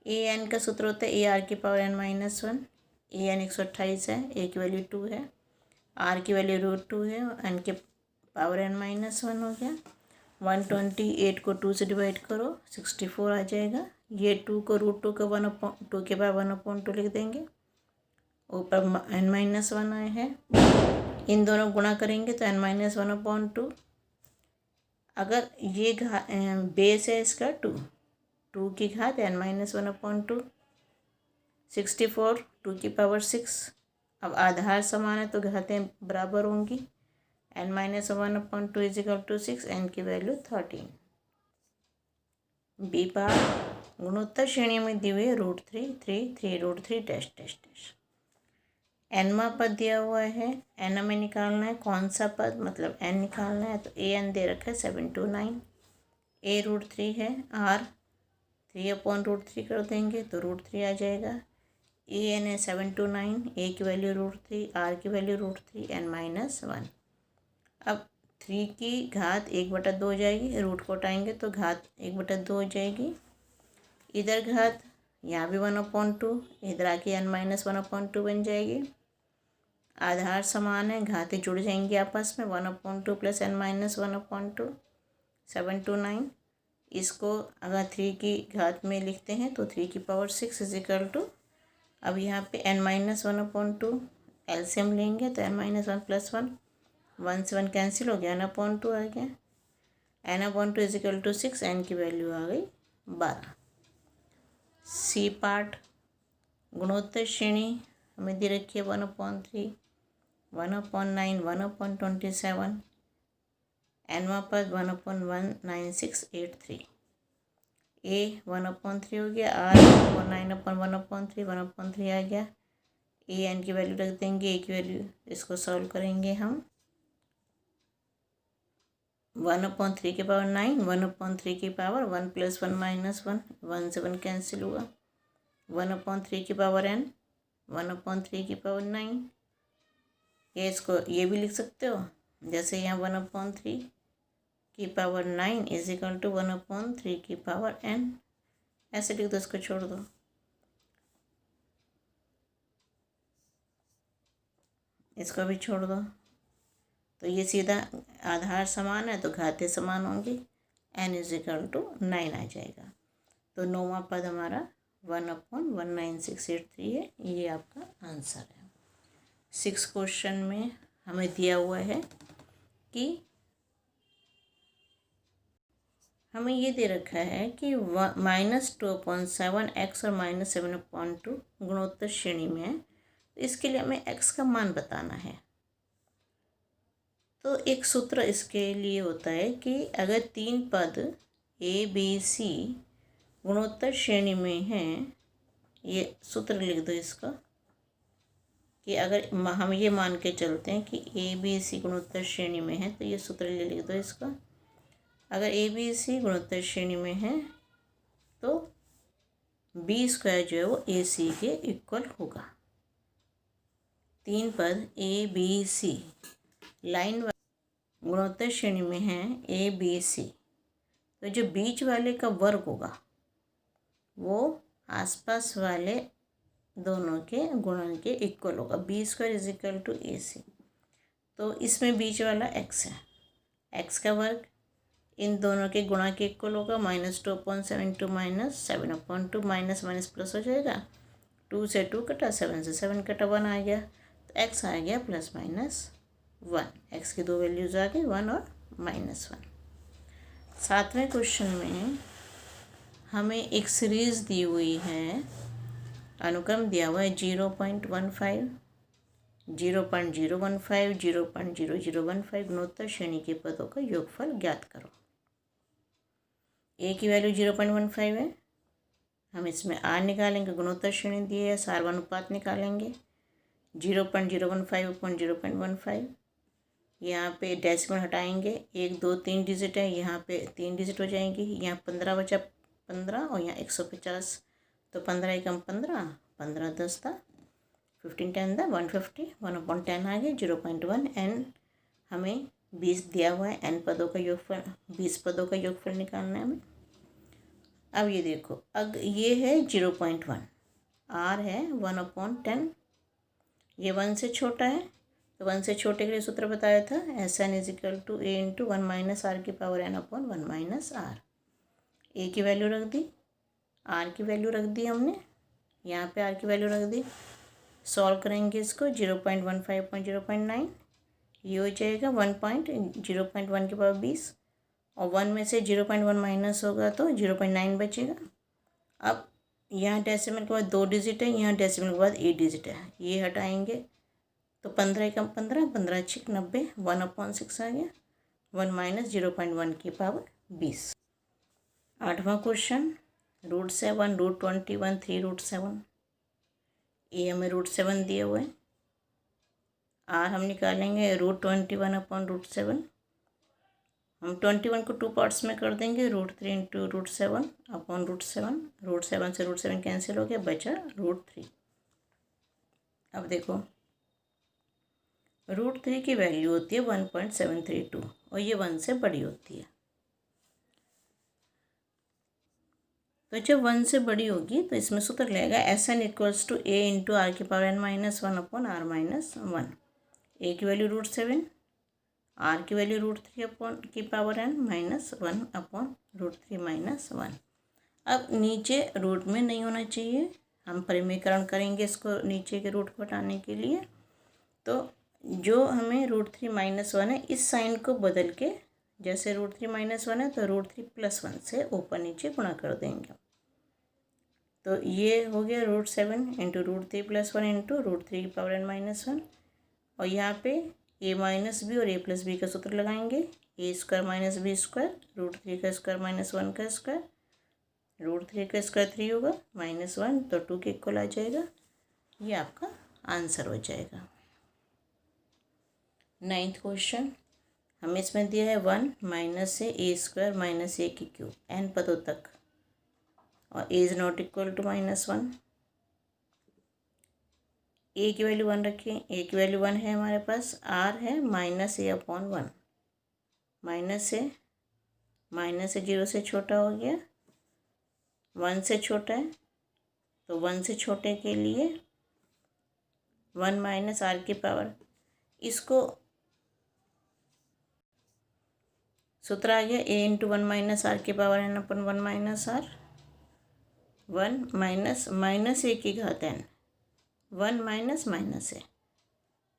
ए एन का सूत्र होता है ए आर की पावर n-1, ए एन 128 है, ए की वैल्यू 2 है, आर की वैल्यू √2 है, एन के पावर n-1 हो गया। 128 को 2 से डिवाइड करो, 64 आ जाएगा। ये 2 को √2 का 1/2 के पावर 1/2 लिख देंगे, ऊपर n-1 आए हैं। इन दोनों गुणा करेंगे तो n-1/2। अगर ये बेस है इसका 2 की घात n-1/2, 64 2 की पावर 6। अब आधार समान है तो घातें बराबर होंगी। n-1/2 इजिकल टू 6, n की वैल्यू 13। बी पार्ट, गुणोत्तर श्रेणी में दी हुई है √3 3 3√3 डैश डैश डैश। एनवा पद दिया हुआ है, एन हमें निकालना है, कौन सा पद मतलब एन निकालना है। तो ए एन दे रखा है 729, ए √3 है, आर 3/√3 कर देंगे तो √3 आ जाएगा। ए एन है 729, ए की वैल्यू √3, आर की वैल्यू √3, n-1। अब 3 की घात 1/2 हो जाएगी, रूट को उठाएंगे तो घात 1/2 हो जाएगी। इधर घात यहाँ भी 1/2, इधर आके n-1/2 बन जाएगी। आधार समान है, घातें जुड़ जाएंगी आपस में, 1/2 + n-1/2 729। इसको अगर 3 की घात में लिखते हैं तो 3 की पावर 6 इजिकल टू, अब यहाँ पे n-1/2 एलसीएम लेंगे तो n-1 + 1, 1 से 1 कैंसिल हो गया, n/2 आ गया। n/2 इजिकल टू 6, n की वैल्यू आ गई 12। सी पार्ट, गुणोत्तर श्रेणी हमें दे रखी है 1/3, 1/9, 1/27, एनवा पद 1/19683। ए 1/3 हो गया, आर 9/1/3 1/3 आ गया। ए एन की वैल्यू रख देंगे, ए की वैल्यू, इसको सॉल्व करेंगे हम। 1/3 की पावर 9, 1/3 की पावर 1 + 1 - 1, 1 से 1 कैंसिल हुआ, 1/3 की पावर n, 1/3 की पावर 9। ये इसको ये भी लिख सकते हो, जैसे यहाँ 1/3 की पावर 9 इजिकल टू 1/3 की पावर n, ऐसे लिख दो, इसको छोड़ दो। इसको भी छोड़ दो, तो ये सीधा आधार समान है तो घातें समान होंगी, n इजिकल टू 9 आ जाएगा। तो 9वां पद हमारा 1/19683 है, ये आपका आंसर है। 6 क्वेश्चन में हमें दिया हुआ है कि हमें ये दे रखा है कि -2/7 x और -7/2 गुणोत्तर श्रेणी में है, तो इसके लिए हमें x का मान बताना है। तो एक सूत्र इसके लिए होता है कि अगर 3 पद a b c गुणोत्तर श्रेणी में हैं, ये सूत्र लिख दो इसका, कि अगर हम ये मान के चलते हैं कि ए बी सी गुणोत्तर श्रेणी में है, तो ये सूत्र लिख दो इसका। अगर ए बी सी गुणोत्तर श्रेणी में है तो b² जो है वो ए सी के इक्वल होगा। 3 पद ए बी सी लाइन गुणोत्तर श्रेणी में है ए बी सी, तो जो बीच वाले का वर्ग होगा वो आसपास वाले दोनों के गुणन के इक्वल होगा। B square is equal to A C. तो इसमें बीच वाला एक्स है, एक्स का वर्ग इन दोनों के गुणा के इक्वल होगा। -2/7 माइनस 7/2 माइनस माइनस प्लस हो जाएगा। 2 से 2 कटा, 7 से 7 कटा, 1 आ गया। तो एक्स आ गया +-1। एक्स की दो वैल्यूज़ आ गई, 1 और -1। 7वें क्वेश्चन में हमें एक सीरीज़ दी हुई है, अनुक्रम दिया हुआ है 0.15, 0.015, 0.0015। गुणोत्तर श्रेणी के पदों का योगफल ज्ञात करो। ए की वैल्यू 0.15 है, हम इसमें आर निकालेंगे। गुणोत्तर श्रेणी दी है, सार्वनुपात निकालेंगे। 0.015/0.15, यहाँ पे डेसिमल हटाएंगे, 1 2 3 डिजिट है, यहाँ पे 3 डिजिट हो जाएंगी। यहाँ 15 बचा 15 और यहाँ 150, तो 15 एकम 15, 15 10 था, 15 10 था 150, 1/10 आ गया 0.1। एन हमें 20 दिया हुआ है, एन पदों का योगफल, 20 पदों का योगफल निकालना है हमें। अब ये देखो, अब ये है 0.1, आर है 1/10, ये 1 से छोटा है, तो 1 से छोटे के लिए सूत्र बताया था, SN = A × 1 - R⁴ (1 - R). ए की वैल्यू रख दी, आर की वैल्यू रख दी हमने, यहाँ पे आर की वैल्यू रख दी। सॉल्व करेंगे इसको, 0.15/0.9, ये हो जाएगा 0.1 की पावर 20, और 1 में से 0.1 माइनस होगा तो 0.9 बचेगा। अब यहाँ डेसिमल के बाद 2 डिजिट है, यहाँ डेसिमल के बाद 8 डिजिट है, ये हटाएंगे, तो 15 एकम 15, 15 छिक 90, 1/6 आ गया। 1 - 0.1 की पावर 20। 8वां क्वेश्चन, √7, √21, 3√7। ए हमें √7 दिए हुए हैं, आर हम निकालेंगे √21/√7। हम 21 को 2 पार्ट्स में कर देंगे, √3 × √7/√7। √7 से √7 कैंसिल हो गया, बचा √3। अब देखो, √3 की वैल्यू होती है 1.732 और ये 1 से बड़ी होती है। तो जब 1 से बड़ी होगी तो इसमें सूत्र लगेगा SN = A × R⁴ (1/R - 1)। ए की वैल्यू √7, आर की वैल्यू √3 (1/(1)) - 1। अब नीचे रूट में नहीं होना चाहिए, हम परिमेयकरण करेंगे इसको नीचे के रूट को हटाने के लिए। तो जो हमें √3 - 1 है, इस साइन को बदल के, जैसे √3 - 1 है तो √3 + 1 से ऊपर नीचे गुणा कर देंगे। तो ये हो गया √7 × √3 + 1 × √3 (n - 1)। और यहाँ पे a - b और a + b का सूत्र लगाएंगे। a² - b² √3 का स्क्वायर -1 का स्क्वायर, √3 का स्क्वायर 3 होगा, -1 तो 2 के इक्वल आ जाएगा। ये आपका आंसर हो जाएगा। 9th क्वेश्चन, हमें इसमें दिया है 1 - (a² - a³ n पदों तक, और a ≠ -1। ए की वैल्यू 1 रखें, ए की वैल्यू 1 है हमारे पास, आर है -a/1, माइनस से 0 से छोटा हो गया, 1 से छोटा है, तो 1 से छोटे के लिए 1 - R⁴, इसको सूत्र आ गया A × 1 - R⁴ (n/1 - R), 1 - (a)n, 1 minus minus है,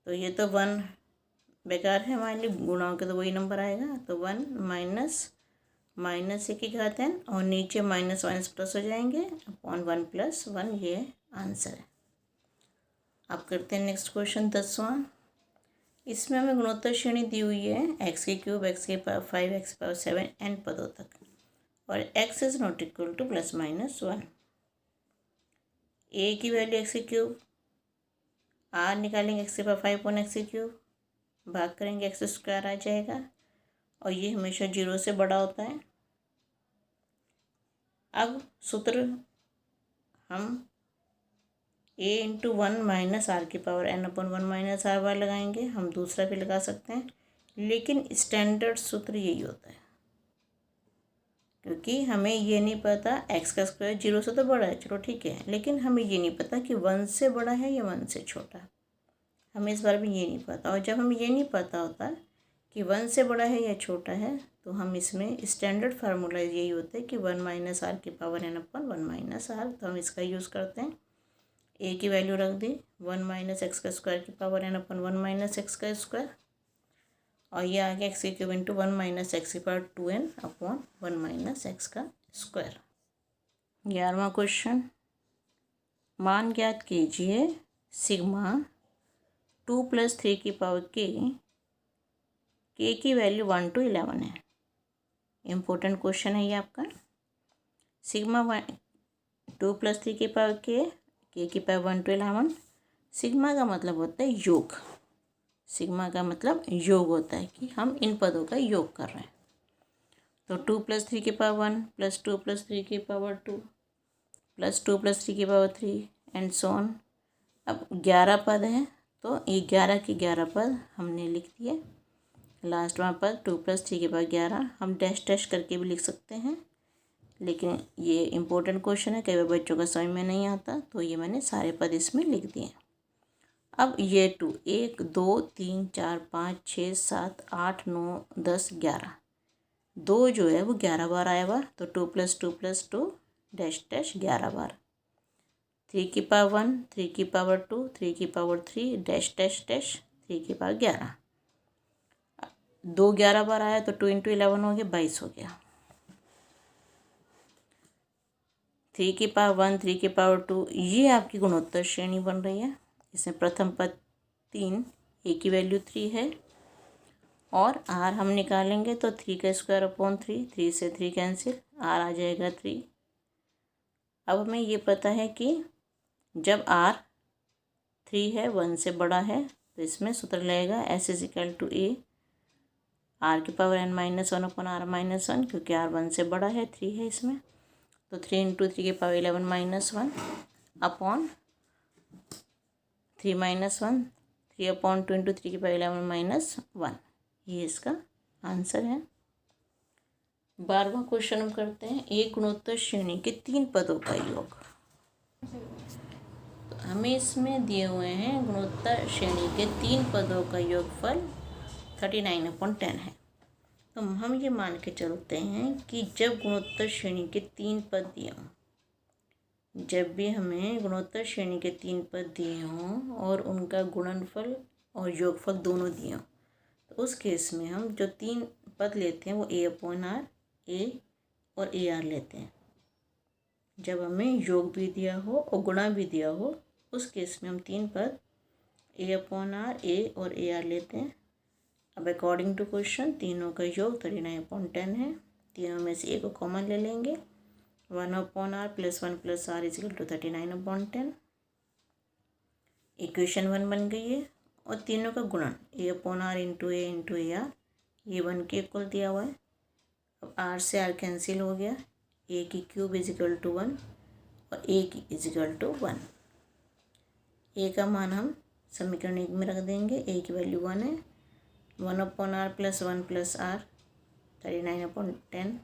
तो ये तो 1 बेकार है हमारे लिए, गुणाओं के तो वही नंबर आएगा। तो 1 - (-a)n, और नीचे माइनस माइनस प्लस हो जाएंगे, (1 + 1), ये आंसर है। अब करते हैं नेक्स्ट क्वेश्चन 10वां। इसमें हमें गुणोत्तर श्रेणी दी हुई है x³ x⁵ x⁵7 n पदों तक, और x ≠ ±1। a की वैल्यू x³, आर निकालेंगे x⁵ x³, भाग करेंगे x² आ जाएगा, और ये हमेशा 0 से बड़ा होता है। अब सूत्र हम a × 1 - R⁴ (n/1 - लगाएंगे, हम दूसरा भी लगा सकते हैं, लेकिन स्टैंडर्ड सूत्र यही होता है क्योंकि हमें ये नहीं पता एक्स का स्क्वायर 0 से तो बड़ा है, चलो ठीक है, लेकिन हमें ये नहीं पता कि 1 से बड़ा है या 1 से छोटा है, हमें इस बारे में ये नहीं पता। और जब हमें ये नहीं पता होता कि 1 से बड़ा है या छोटा है, तो हम इसमें स्टैंडर्ड फार्मूला यही होता है कि 1 माइनस आर की power n upon 1 minus R, तो हम इसका यूज़ करते हैं। ए की वैल्यू रख दी 1 माइनस एक्स का स्क्वायर की power n upon 1 minus x का स्क्वायर, और ये आ गया एक्स की क्यूब इंटू 1 माइनस एक्स की power 2n upon 1 minus x का स्क्वायर। 11वां क्वेश्चन, मान ज्ञात कीजिए सिग्मा 2 + 3 की पावर के की वैल्यू 1 to 11 है। इम्पोर्टेंट क्वेश्चन है ये आपका। सिग्मा 2 + 3 की पावर के की पावर 1 to 11। सिग्मा का मतलब होता है योग, सिग्मा का मतलब योग होता है कि हम इन पदों का योग कर रहे हैं। तो 2 + 3 की पावर 1 + 2 + 3 की पावर 2 + 2 + 3 की पावर 3 एंड सो ऑन। अब 11 पद हैं, तो ये 11 के 11 पद हमने लिख दिए। लास्ट वहाँ पर 2 + 3 के पावर 11 हम डैश डैश करके भी लिख सकते हैं, लेकिन ये इम्पोर्टेंट क्वेश्चन है, कई बार बच्चों का समझ में नहीं आता, तो ये मैंने सारे पद इसमें लिख दिए। अब ये 2 1 2 3 4 5 6 7 8 9 10 11, 2 जो है वो 11 बार आया हुआ, तो 2 + 2 + 2 डैश डैश 11 बार। 3 की पावर 1 3 की पावर 2 3 की पावर 3 डैश डैश डैश 3 की पावर 11। 2 11 बार आया तो 2 × 11 हो गया 22 हो गया। 3 की पावर 1 3 की पावर 2, ये आपकी गुणोत्तर श्रेणी बन रही है। इसमें प्रथम पद 3, ए की वैल्यू 3 है, और आर हम निकालेंगे तो 3 का स्क्वायर अपॉन 3, 3 से 3 कैंसिल, आर आ जाएगा 3। अब हमें ये पता है कि जब आर 3 है 1 से बड़ा है, तो इसमें सूत्र लगेगा S = A आर की पावर n-1 अपॉन r - 1, क्योंकि r 1 से बड़ा है, 3 है इसमें, तो 3 × 3 की पावर 11 - 1 अपॉन 3 - 1 3 अपॉन 2 × 3 की पावर 11 - 1, ये इसका आंसर है। 12वां क्वेश्चन हम करते हैं, एक गुणोत्तर श्रेणी के 3 पदों का योग। तो हमें इसमें दिए हुए हैं गुणोत्तर श्रेणी के 3 पदों का योगफल 39/10 है। तो हम ये मान के चलते हैं कि जब गुणोत्तर श्रेणी के 3 पद दिए हों, जब भी हमें गुणोत्तर श्रेणी के 3 पद दिए हों और उनका गुणनफल और योगफल दोनों दिए हों, तो उस केस में हम जो 3 पद लेते हैं वो A/R, A और AR लेते हैं। जब हमें योग भी दिया हो और गुणा भी दिया हो, उस केस में हम 3 पद A/R, A और AR लेते हैं। अब अकॉर्डिंग टू क्वेश्चन तीनों का योग 39/10 है। तीनों में से एक को कॉमन ले लेंगे, 1/R + 1 + R = 39/10। इक्वेशन 1 बन गई है। और तीनों का गुणन A/R × A × AR, ये 1 के इक्वल दिया हुआ है। अब R से R कैंसिल हो गया, A की क्यूब = 1 और A की = 1। A का मान हम समीकरण 1 में रख देंगे, A की वैल्यू 1 है, 1/R + 1 + R 39/10।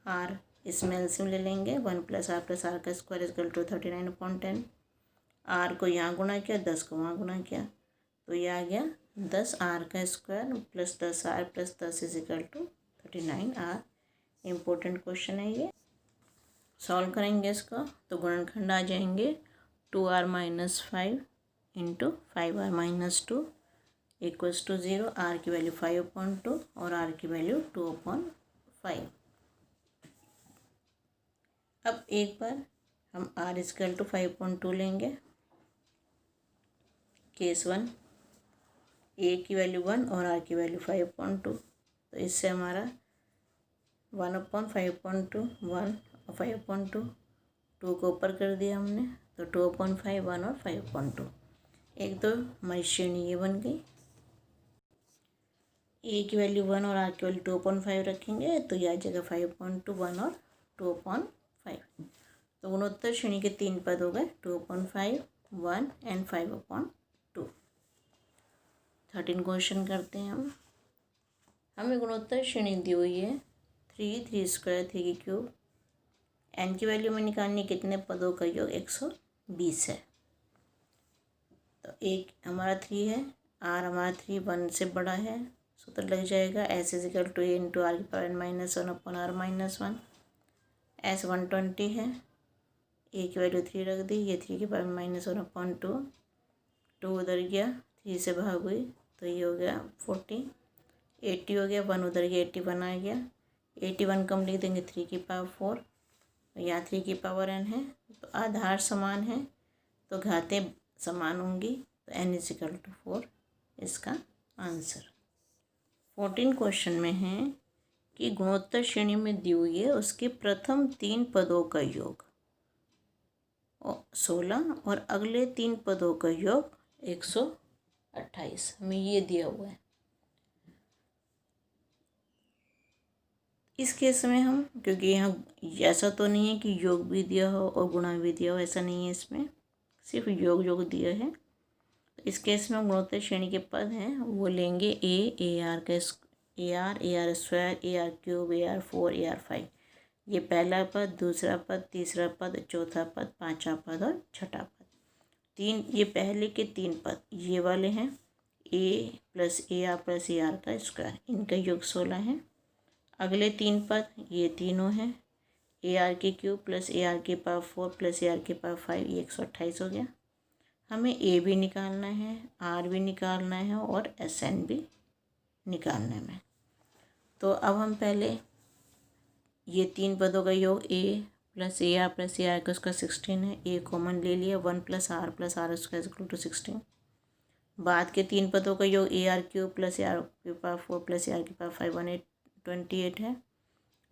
R इसमें एलसीएम ले लेंगे, 1 + R + R का स्क्वायर = 39/10। R को यहाँ गुणा किया, 10 को वहाँ गुणा किया, तो ये आ गया 10R का square + 10R + 10 = 39R। Important question है ये। सॉल्व करेंगे इसको तो गुणनखंड आ जाएंगे 2R - 5 × 5R - 2 = 0। R की वैल्यू 5/2 और R की वैल्यू 2/5। अब एक बार हम R = 5/2 लेंगे। केस 1, A की वैल्यू 1 और R की वैल्यू 5/2, तो इससे हमारा 1/5/2 1 और 5/2, 2 को ऊपर कर दिया हमने, तो 2/5 1 और 5/2। एक तो हमारी श्रेणी ये बन गई। A की वैल्यू 1 और R की वैल्यू 2/5 रखेंगे, तो यह आ जाएगा 5/2 1 और 2/5। तो गुणोत्तर श्रेणी के 3 पद हो गए 2/5 1 एंड 5/2। 13 क्वेश्चन करते हैं हम। हमें गुणोत्तर श्रेणी दी हुई है 3 स्क्वायर 3 एन की वैल्यू में निकालनी, कितने पदों का योग 120 है। तो एक हमारा 3 है, आर हमारा 3 1 से बड़ा है, सूत्र लग जाएगा S is equal to A into R की power n minus 1 upon R minus 1। S 120 है, ए की वैल्यू 3 रख दी, ये 3 की पावर माइनस 1 अपॉन 2, 2 उधर गया, 3 से भाग हुई तो ये हो गया 40, 80 हो गया, 1 उधर गया 81 आ गया। 81 कम लिख देंगे 3 की पावर 4, यहाँ 3 की पावर n है, तो आधार समान है तो घातें समान होंगी, तो n इजिकल टू 4 इसका आंसर। 14 क्वेश्चन में है कि गुणोत्तर श्रेणी में दी हुई है उसके प्रथम 3 पदों का योग 16 और अगले 3 पदों का योग 128, हमें ये दिया हुआ है। इस केस में हम, क्योंकि यहाँ ऐसा तो नहीं है कि योग भी दिया हो और गुणा भी दिया हो, ऐसा नहीं है, इसमें सिर्फ योग दिया है। तो इस केस में हम गुणोत्तर श्रेणी के पद हैं वो लेंगे ए आर का A R square, A R cube, A R 4, A R 5। ये पहला पद, दूसरा पद, तीसरा पद, चौथा पद, पांचवा पद और छठा पद। ये पहले के 3 पद ये वाले हैं, ए प्लस ए आर का स्क्वायर, इनका योग 16 है। अगले 3 पद ये तीनों हैं, ए आर के क्यूब प्लस ए आर के पावर 4 प्लस ए आर के पावर 5, ये 128 हो गया। हमें ए भी निकालना है, आर भी निकालना है और एस एन भी निकालने में। तो अब हम पहले ये 3 पदों का योग ए प्लस ए आर का उसका 16 है, ए कॉमन ले लिया, 1 प्लस आर उसका इक्वल टू 16। बाद के 3 पदों का योग A R cube plus A R के पावर 4 प्लस ए आर के पावर 5, 128 है।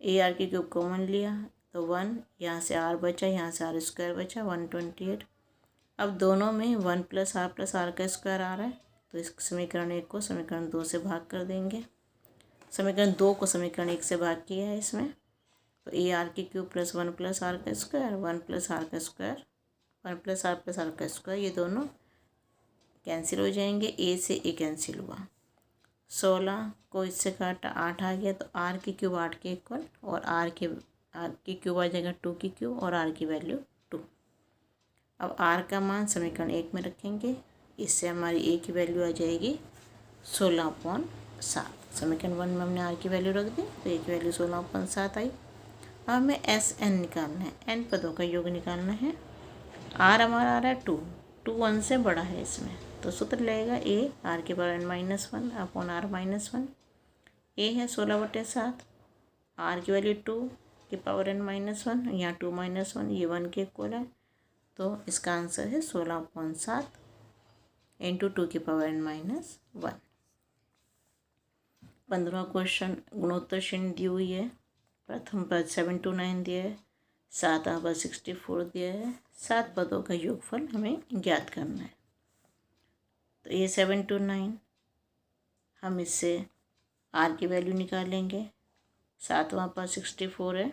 ए आर के क्यूब कॉमन लिया तो 1, यहाँ से आर बचा, यहाँ से आर स्क्वायर बचा, 128। अब दोनों में 1 प्लस आर का स्क्वायर आ रहा है, तो इस समीकरण 1 को समीकरण 2 से भाग कर देंगे। समीकरण 2 को समीकरण 1 से भाग किया है इसमें, तो ए आर के क्यूब प्लस 1 प्लस आर का स्क्वायर, 1 प्लस आर का स्क्वायर, 1 प्लस आर का स्क्वायर, ये दोनों कैंसिल हो जाएंगे, ए से ए कैंसिल हुआ। 16 को इससे काटा 8 आ गया, तो आर की क्यूब 8 के इक्वल, और आर की क्यूब आ जाएगा 2 की क्यूब और आर की वैल्यू 2। अब आर का मान समीकरण 1 में रखेंगे, इससे हमारी ए की वैल्यू आ जाएगी 16/7। समीकरण 1 में हमने आर की वैल्यू रख दी, तो ए की वैल्यू 16/7 आई। अब हमें एस एन निकालना है, एन पदों का योग निकालना है। आर हमारा आ रहा है 2 1 से बड़ा है इसमें, तो सूत्र लगेगा ए आर के पावर n-1 अपॉन आर -1। ए है 16/7, आर की वैल्यू 2 की पावर n-1, यहाँ 2 - 1, ये 1 के इक्वल है, तो इसका आंसर है 16/7 इंटू 2 की पावर n-1। 15वां क्वेश्चन गुणोत्तर श्रेणी दी हुई है। प्रथम पद 7 to 9 दिया है, 7वां पद 64 दिया है, 7 पदों का योगफल हमें ज्ञात करना है। तो ये 7 to 9, हम इससे आर की वैल्यू निकालेंगे। 7वां पद 64 है,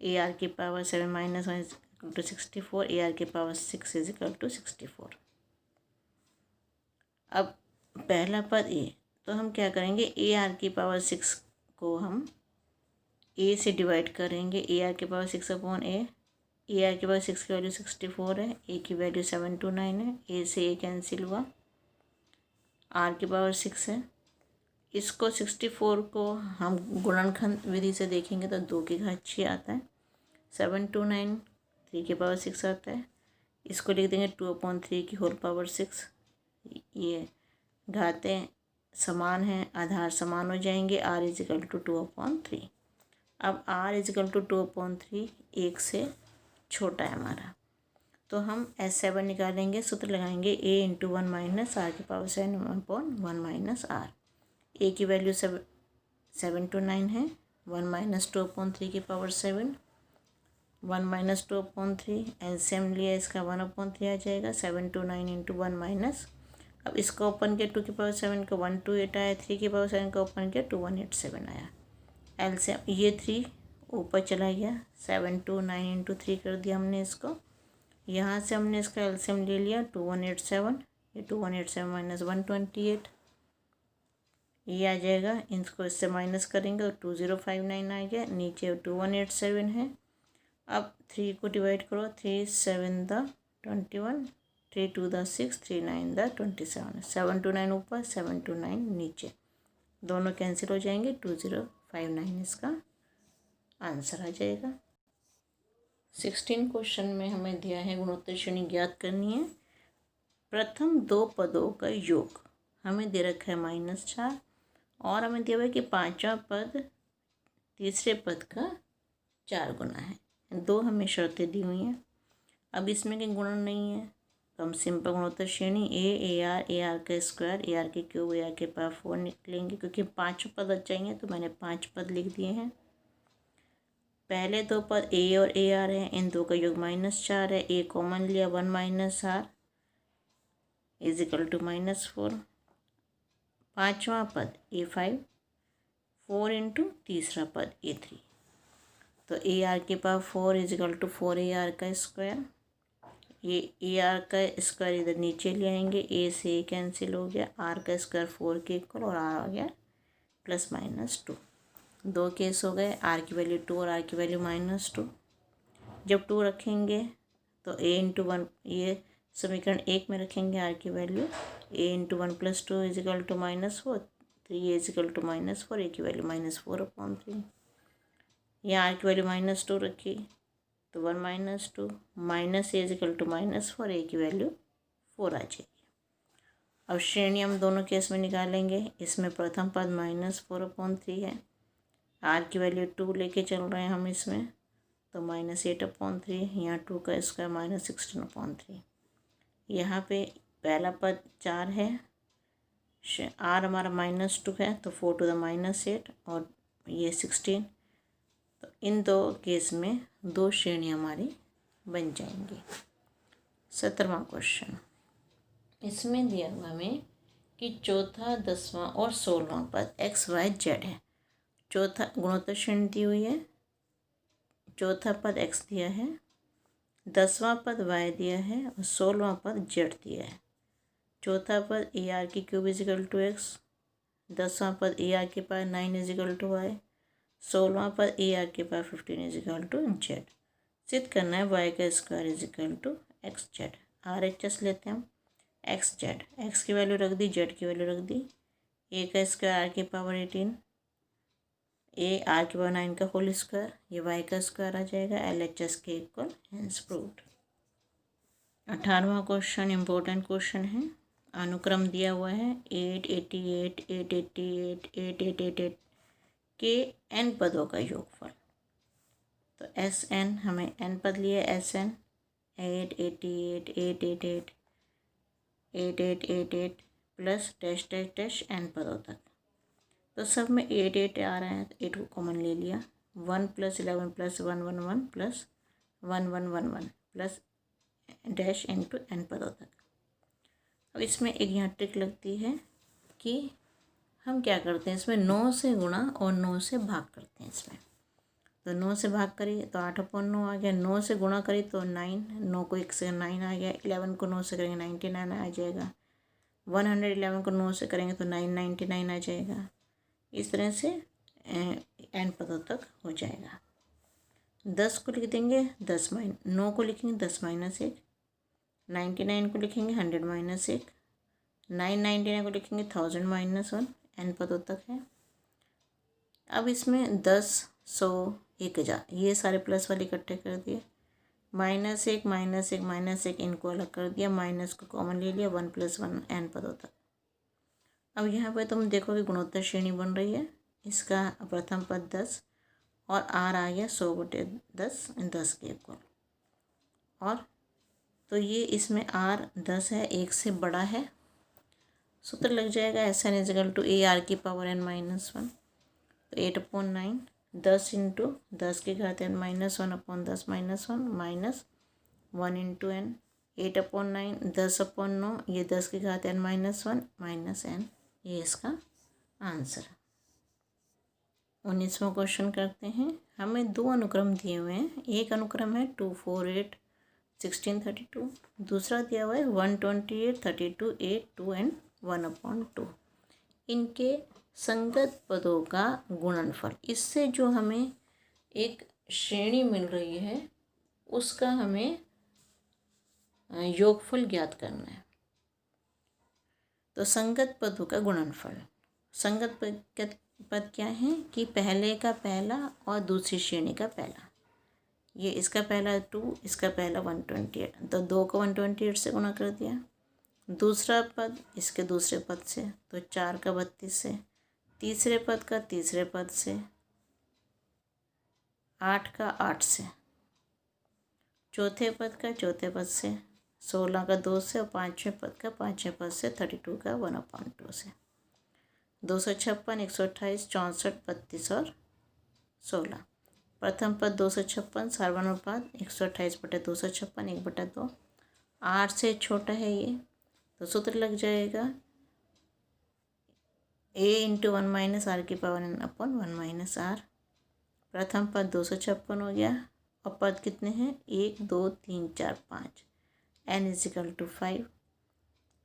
ए आर की power 7 - 1 equal to 64, A R की पावर 6 इज इक्वल टू 64। अब पहला पद ए, तो हम क्या करेंगे, ए आर की पावर 6 को हम ए से डिवाइड करेंगे, ए आर की पावर 6 अपॉन ए आर की पावर 6 की वैल्यू 64 है, ए की वैल्यू 7 to 9 है, ए से ए कैंसिल हुआ, आर की पावर 6 है। इसको 64 को हम गुणनखंड विधि से देखेंगे तो 2 की घात 6 आता है, 7 to 9 3 की पावर 6 आता है। इसको लिख देंगे 2/3 की होल पावर 6। ये घातें समान हैं, आधार समान हो जाएंगे, r इजिकल टू 2/3। अब r इजिकल टू 2/3 1 से छोटा है हमारा, तो हम S7 निकालेंगे, सूत्र लगाएंगे a इंटू 1 माइनस आर की पावर 7/1 माइनस आर। ए की वैल्यू 7 to 9 है, 1 - 2/3 की पावर 7, 1 - 2/3 एलसीएम लिया, इसका 1/3 आ जाएगा, 7 to 9 इंटू 1 माइनस। अब इसका ओपन किया 2 की पावर 7 का 128 आया, 3 की पावर 7 का ओपन किया 2187 आया। एलसीएम ये 3 ऊपर चला गया, 7 to 9 इंटू 3 कर दिया हमने इसको। यहाँ से हमने इसका एलसीएम ले लिया 2187, ये 2187 - 128, ये आ जाएगा, इनको इससे माइनस करेंगे तो 2059 आ गया, नीचे 2187 है। अब 3 को डिवाइड करो, 3 7 द 21, 3 2 द 6, 3 9 द 27, 7 2 9 ऊपर, 7 2 9 नीचे, दोनों कैंसिल हो जाएंगे, 2059 इसका आंसर आ जाएगा। 16 क्वेश्चन में हमें दिया है गुणोत्तर श्रेणी ज्ञात करनी है। प्रथम दो पदों का योग हमें दे रखा है -4 और हमें दिया हुआ है कि पांचवा पद तीसरे पद का 4 गुना है। दो हमें शर्तें दी हुई हैं। अब इसमें कोई गुणन नहीं है तो हम सिंपल गुणोत्तर श्रेणी ए आर का स्क्वायर ए आर के क्यूब ए आर के पावर 4 निकलेंगे, क्योंकि 5 पद बच जाएंगे तो मैंने 5 पद लिख दिए हैं। पहले दो पद ए और ए आर हैं, इन दो का योग -4 है, ए कॉमन लिया 1 - r इज इक्वल टू -4। पांचवा पद A5, 4 इंटू तीसरा पद A3, तो ए आर के power 4 is equal to 4AR का स्क्वायर। ये AR का स्क्वायर इधर नीचे ले आएंगे, ए से कैंसिल हो गया, आर का स्क्वायर 4 के इक्वल और आर आ गया +-2। दो केस हो गए, आर की वैल्यू 2 और आर की वैल्यू -2। जब 2 रखेंगे तो a इंटू 1, ये समीकरण 1 में रखेंगे आर की value, a into 1 + 2 is equal to -4, 3a is equal to -4, a की वैल्यू -4/3। यहाँ आर की वैल्यू -2 रखी तो 1 - 2 minus a is equal to -4, a की वैल्यू 4 आ जाएगी। अब श्रेणी हम दोनों केस में निकालेंगे। इसमें प्रथम पद -4/3 है, आर की वैल्यू 2 लेके चल रहे हैं हम इसमें, तो -8/3, यहाँ 2 का स्क्वायर -16/3। यहाँ पे पहला पद 4 है, आर हमारा -2 है तो 4 टू द -8 और ये 16, तो इन दो केस में दो श्रेणी हमारी बन जाएंगी। 17वां क्वेश्चन, इसमें दिया हुआ हमें कि चौथा 10वां और 16वां पद XYZ है। चौथा गुणोत्तर श्रेणी दी हुई है, चौथा पद x दिया है, 10वां पद y दिया है और 16वां पद z दिया है। चौथा पद AR³ is equal to x, 10वां पद AR के power 9 is equal to y, 16वां पद AR के power 15 is equal to z। सिद्ध करना है y का square is equal to xz। RHS लेते हैं हम, xz, x की वैल्यू रख दी, z की वैल्यू रख दी, a का स्क्वायर r की पावर 18, a r की पावर 9 का होल स्क्वायर, ये y का स्क्वायर आ जाएगा, LHS के इक्वल, हेंस प्रूव्ड। 18वां क्वेश्चन इम्पोर्टेंट क्वेश्चन है। अनुक्रम दिया हुआ है 888, 888, 8888 के n पदों का योगफल। तो SN हमें n पद लिए, SN 888, 888, 8888 plus dash dash dash n पदों तक। तो सब में 8 आ रहा है तो 8 को कॉमन ले लिया, 1 + 11 + 111 plus 1111 plus dash into n पदों तक। अब इसमें एक यहाँ ट्रिक लगती है कि हम क्या करते हैं, इसमें 9 से गुणा और 9 से भाग करते हैं। इसमें तो 9 से भाग करिए तो 8/9 आ गया, 9 से गुणा करिए तो 9, 9 को 1 से 9 आ गया, 11 को 9 से करेंगे 99 आ जाएगा, 111 को 9 से करेंगे तो 999 आ जाएगा। इस तरह से n पदों तक हो जाएगा। 10 को लिख देंगे 9 को लिखेंगे 10 - 1, 99 को लिखेंगे 100 - 1, 999 को लिखेंगे 1000 - 1, n पदों तक है। अब इसमें 10, 100, 1000 ये सारे प्लस वाले इकट्ठे कर दिए, -1 -1 -1 इनको अलग कर दिया, माइनस को कॉमन ले लिया, 1 + 1 n पदों तक। अब यहाँ पर तुम देखोगे गुणोत्तर श्रेणी बन रही है। इसका प्रथम पद 10 और r आ गया 100/10, 10 के इक्वल, और तो ये इसमें r 10 है, 1 से बड़ा है, सूत्र लग जाएगा SN = AR की पावर n - 1, तो 8/9, 10 इंटू 10 की घात n - 1/10 - 1 माइनस 1 इंटू n, 8/9, 10/9, ये 10 की घात n - 1 माइनस n, ये इसका आंसर। 19वां क्वेश्चन करते हैं। हमें दो अनुक्रम दिए हुए हैं, एक अनुक्रम है 248, 1632, दूसरा दिया हुआ है 128, 32, 8, 2 एंड 1/2। इनके संगत पदों का गुणनफल। इससे जो हमें एक श्रेणी मिल रही है उसका हमें योगफल ज्ञात करना है। तो संगत पदों का गुणनफल, संगत पद क्या है कि पहले का पहला और दूसरी श्रेणी का पहला। ये इसका पहला 2, इसका पहला 128, तो 2 को 128 से गुणा कर दिया। दूसरा पद इसके दूसरे पद से, तो 4 का 32 से। तीसरे पद का तीसरे पद से, 8 का 8 से। चौथे पद का चौथे पद से, 16 का 2 से। और पाँचवें पद का पाँचवें पद से, 32 का 1/2 से। 256, 128, 64, 32 और 16। प्रथम पद 256, सार्वनुपात 128/256, 1/2। 8 से छोटा है ये, तो सूत्र लग जाएगा a × 1 - r की पावर n अपॉन 1 - r। प्रथम पद 256 हो गया और पद कितने हैं 1 2 3 4 5। n = 5।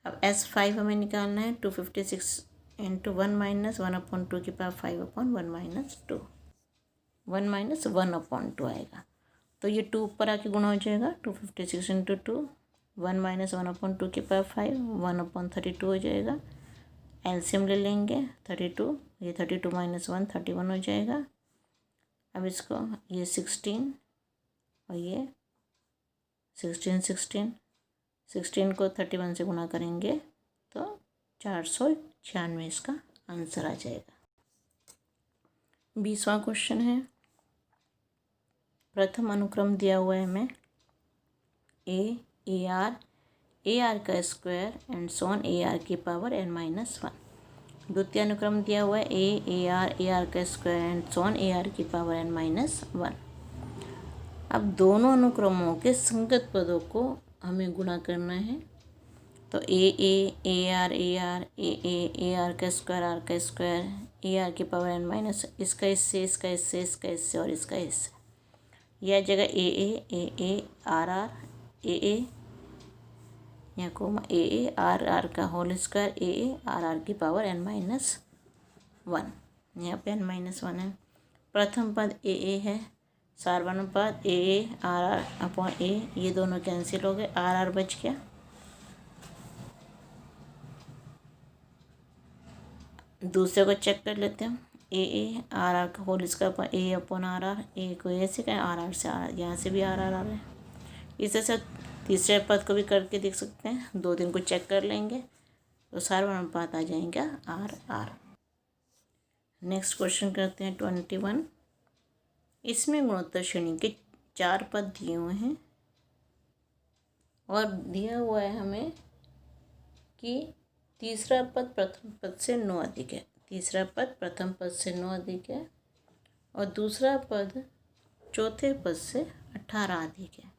अब S5 हमें निकालना है। 256 × 1 - 1/2 की पावर 5/1 - 2। 1 - 1/2 आएगा, तो ये 2 ऊपर आके गुणा हो जाएगा। 256 × 2, 1 - 1/2 की पावर 5, 1/32 हो जाएगा। एलसीएम ले लेंगे 32, ये 32 - 1 31 हो जाएगा। अब इसको ये 16 और ये 16 को 31 से गुणा करेंगे तो 496 इसका आंसर आ जाएगा। 20वां क्वेश्चन है। प्रथम अनुक्रम दिया हुआ है हमें ए आर का square and so on A R की पावर n-1। द्वितीय अनुक्रम दिया हुआ है ए आर का square and so on A R की पावर n-1। अब दोनों अनुक्रमों के संगत पदों को हमें गुणा करना है। तो ए आर का स्क्वायर ए आर की पावर n-, इसका इससे और इसका इससे। यह जगह ए आर ए यहाँ को ए आर का होल स्क्वायर आर की पावर n-1। यहाँ पे n-1 है। प्रथम पद ए है, सार्वनुपात आर अपॉन ए, ये दोनों कैंसिल हो गए, आर बच गया। दूसरे को चेक कर लेते हैं। आर का whole square A upon R, A को ए से कहें, आर से आर, यहाँ से भी आर आ रहा है। इस तरह से तीसरे पद को भी करके देख सकते हैं। 2 दिन को चेक कर लेंगे तो सार्वनुपात आ जाएंगे आर। नेक्स्ट क्वेश्चन करते हैं 21। इसमें गुणोत्तर श्रेणी के 4 पद दिए हुए हैं और दिया हुआ है हमें कि तीसरा पद प्रथम पद से 9 अधिक है। तीसरा पद प्रथम पद से 9 अधिक है और दूसरा पद चौथे पद से 18 अधिक है।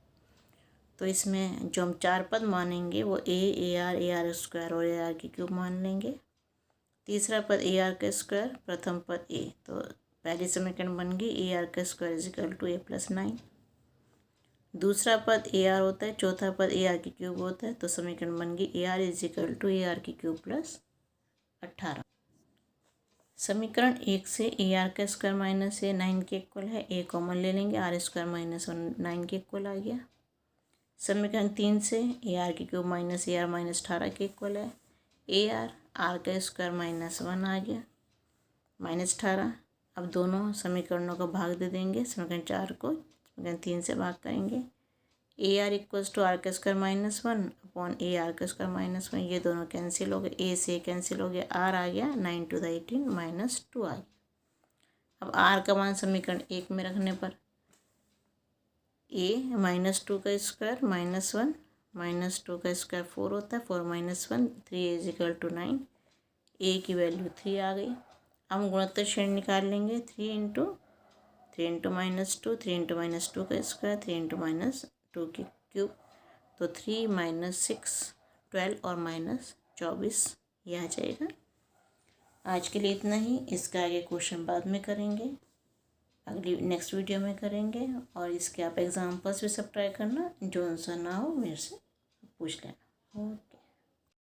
तो इसमें जो हम 4 पद मानेंगे वो ए आर स्क्वायर और ए आर की क्यूब मान लेंगे। तीसरा पद ए आर का स्क्वायर, प्रथम पद ए, तो पहली समीकरण बन गई ए आर का स्क्वायर = a + 9। दूसरा पद ए आर होता है, चौथा पद ए आर की क्यूब होता है, तो समीकरण बन गई ए आर = a r की क्यूब + 18। समीकरण 1 से ए आर का स्क्वायर माइनस ए 9 के इक्वल है, ए कॉमन ले लेंगे, आर स्क्वायर माइनस 9 के इक्वल आ गया। समीकरण 3 से ए आर की cube minus A R minus 18 के इक्वल है, ए आर का स्क्वायर -1 आ गया, -18। अब दोनों समीकरणों को भाग दे देंगे। समीकरण 4 को समीकरण 3 से भाग करेंगे। ए आर = आर का स्क्वायर -1 अपॉन ए आर का स्क्वायर -1, ये दोनों कैंसिल हो गए, ए से कैंसिल हो गया, आर आ गया 9 × 18 -2 आ गया। अब आर का मान समीकरण 1 में रखने पर ए -2 का स्क्वायर -1 -2 का स्क्वायर 4 होता है, 4 - 1 3 = 9, ए की वैल्यू 3 आ गई। अब हम गुणोत्तर श्रेणी निकाल लेंगे। 3 × -2 3 × -2 का स्क्वायर, 3 × -2 की क्यूब, तो 3 - 6 12 और -24 ये आ जाएगा। आज के लिए इतना ही। इसका आगे क्वेश्चन बाद में करेंगे, अगली नेक्स्ट वीडियो में करेंगे। और इसके आप एग्जाम्पल्स भी सब ट्राई करना, जो आंसर ना हो मेरे से पूछ लेना। ओके।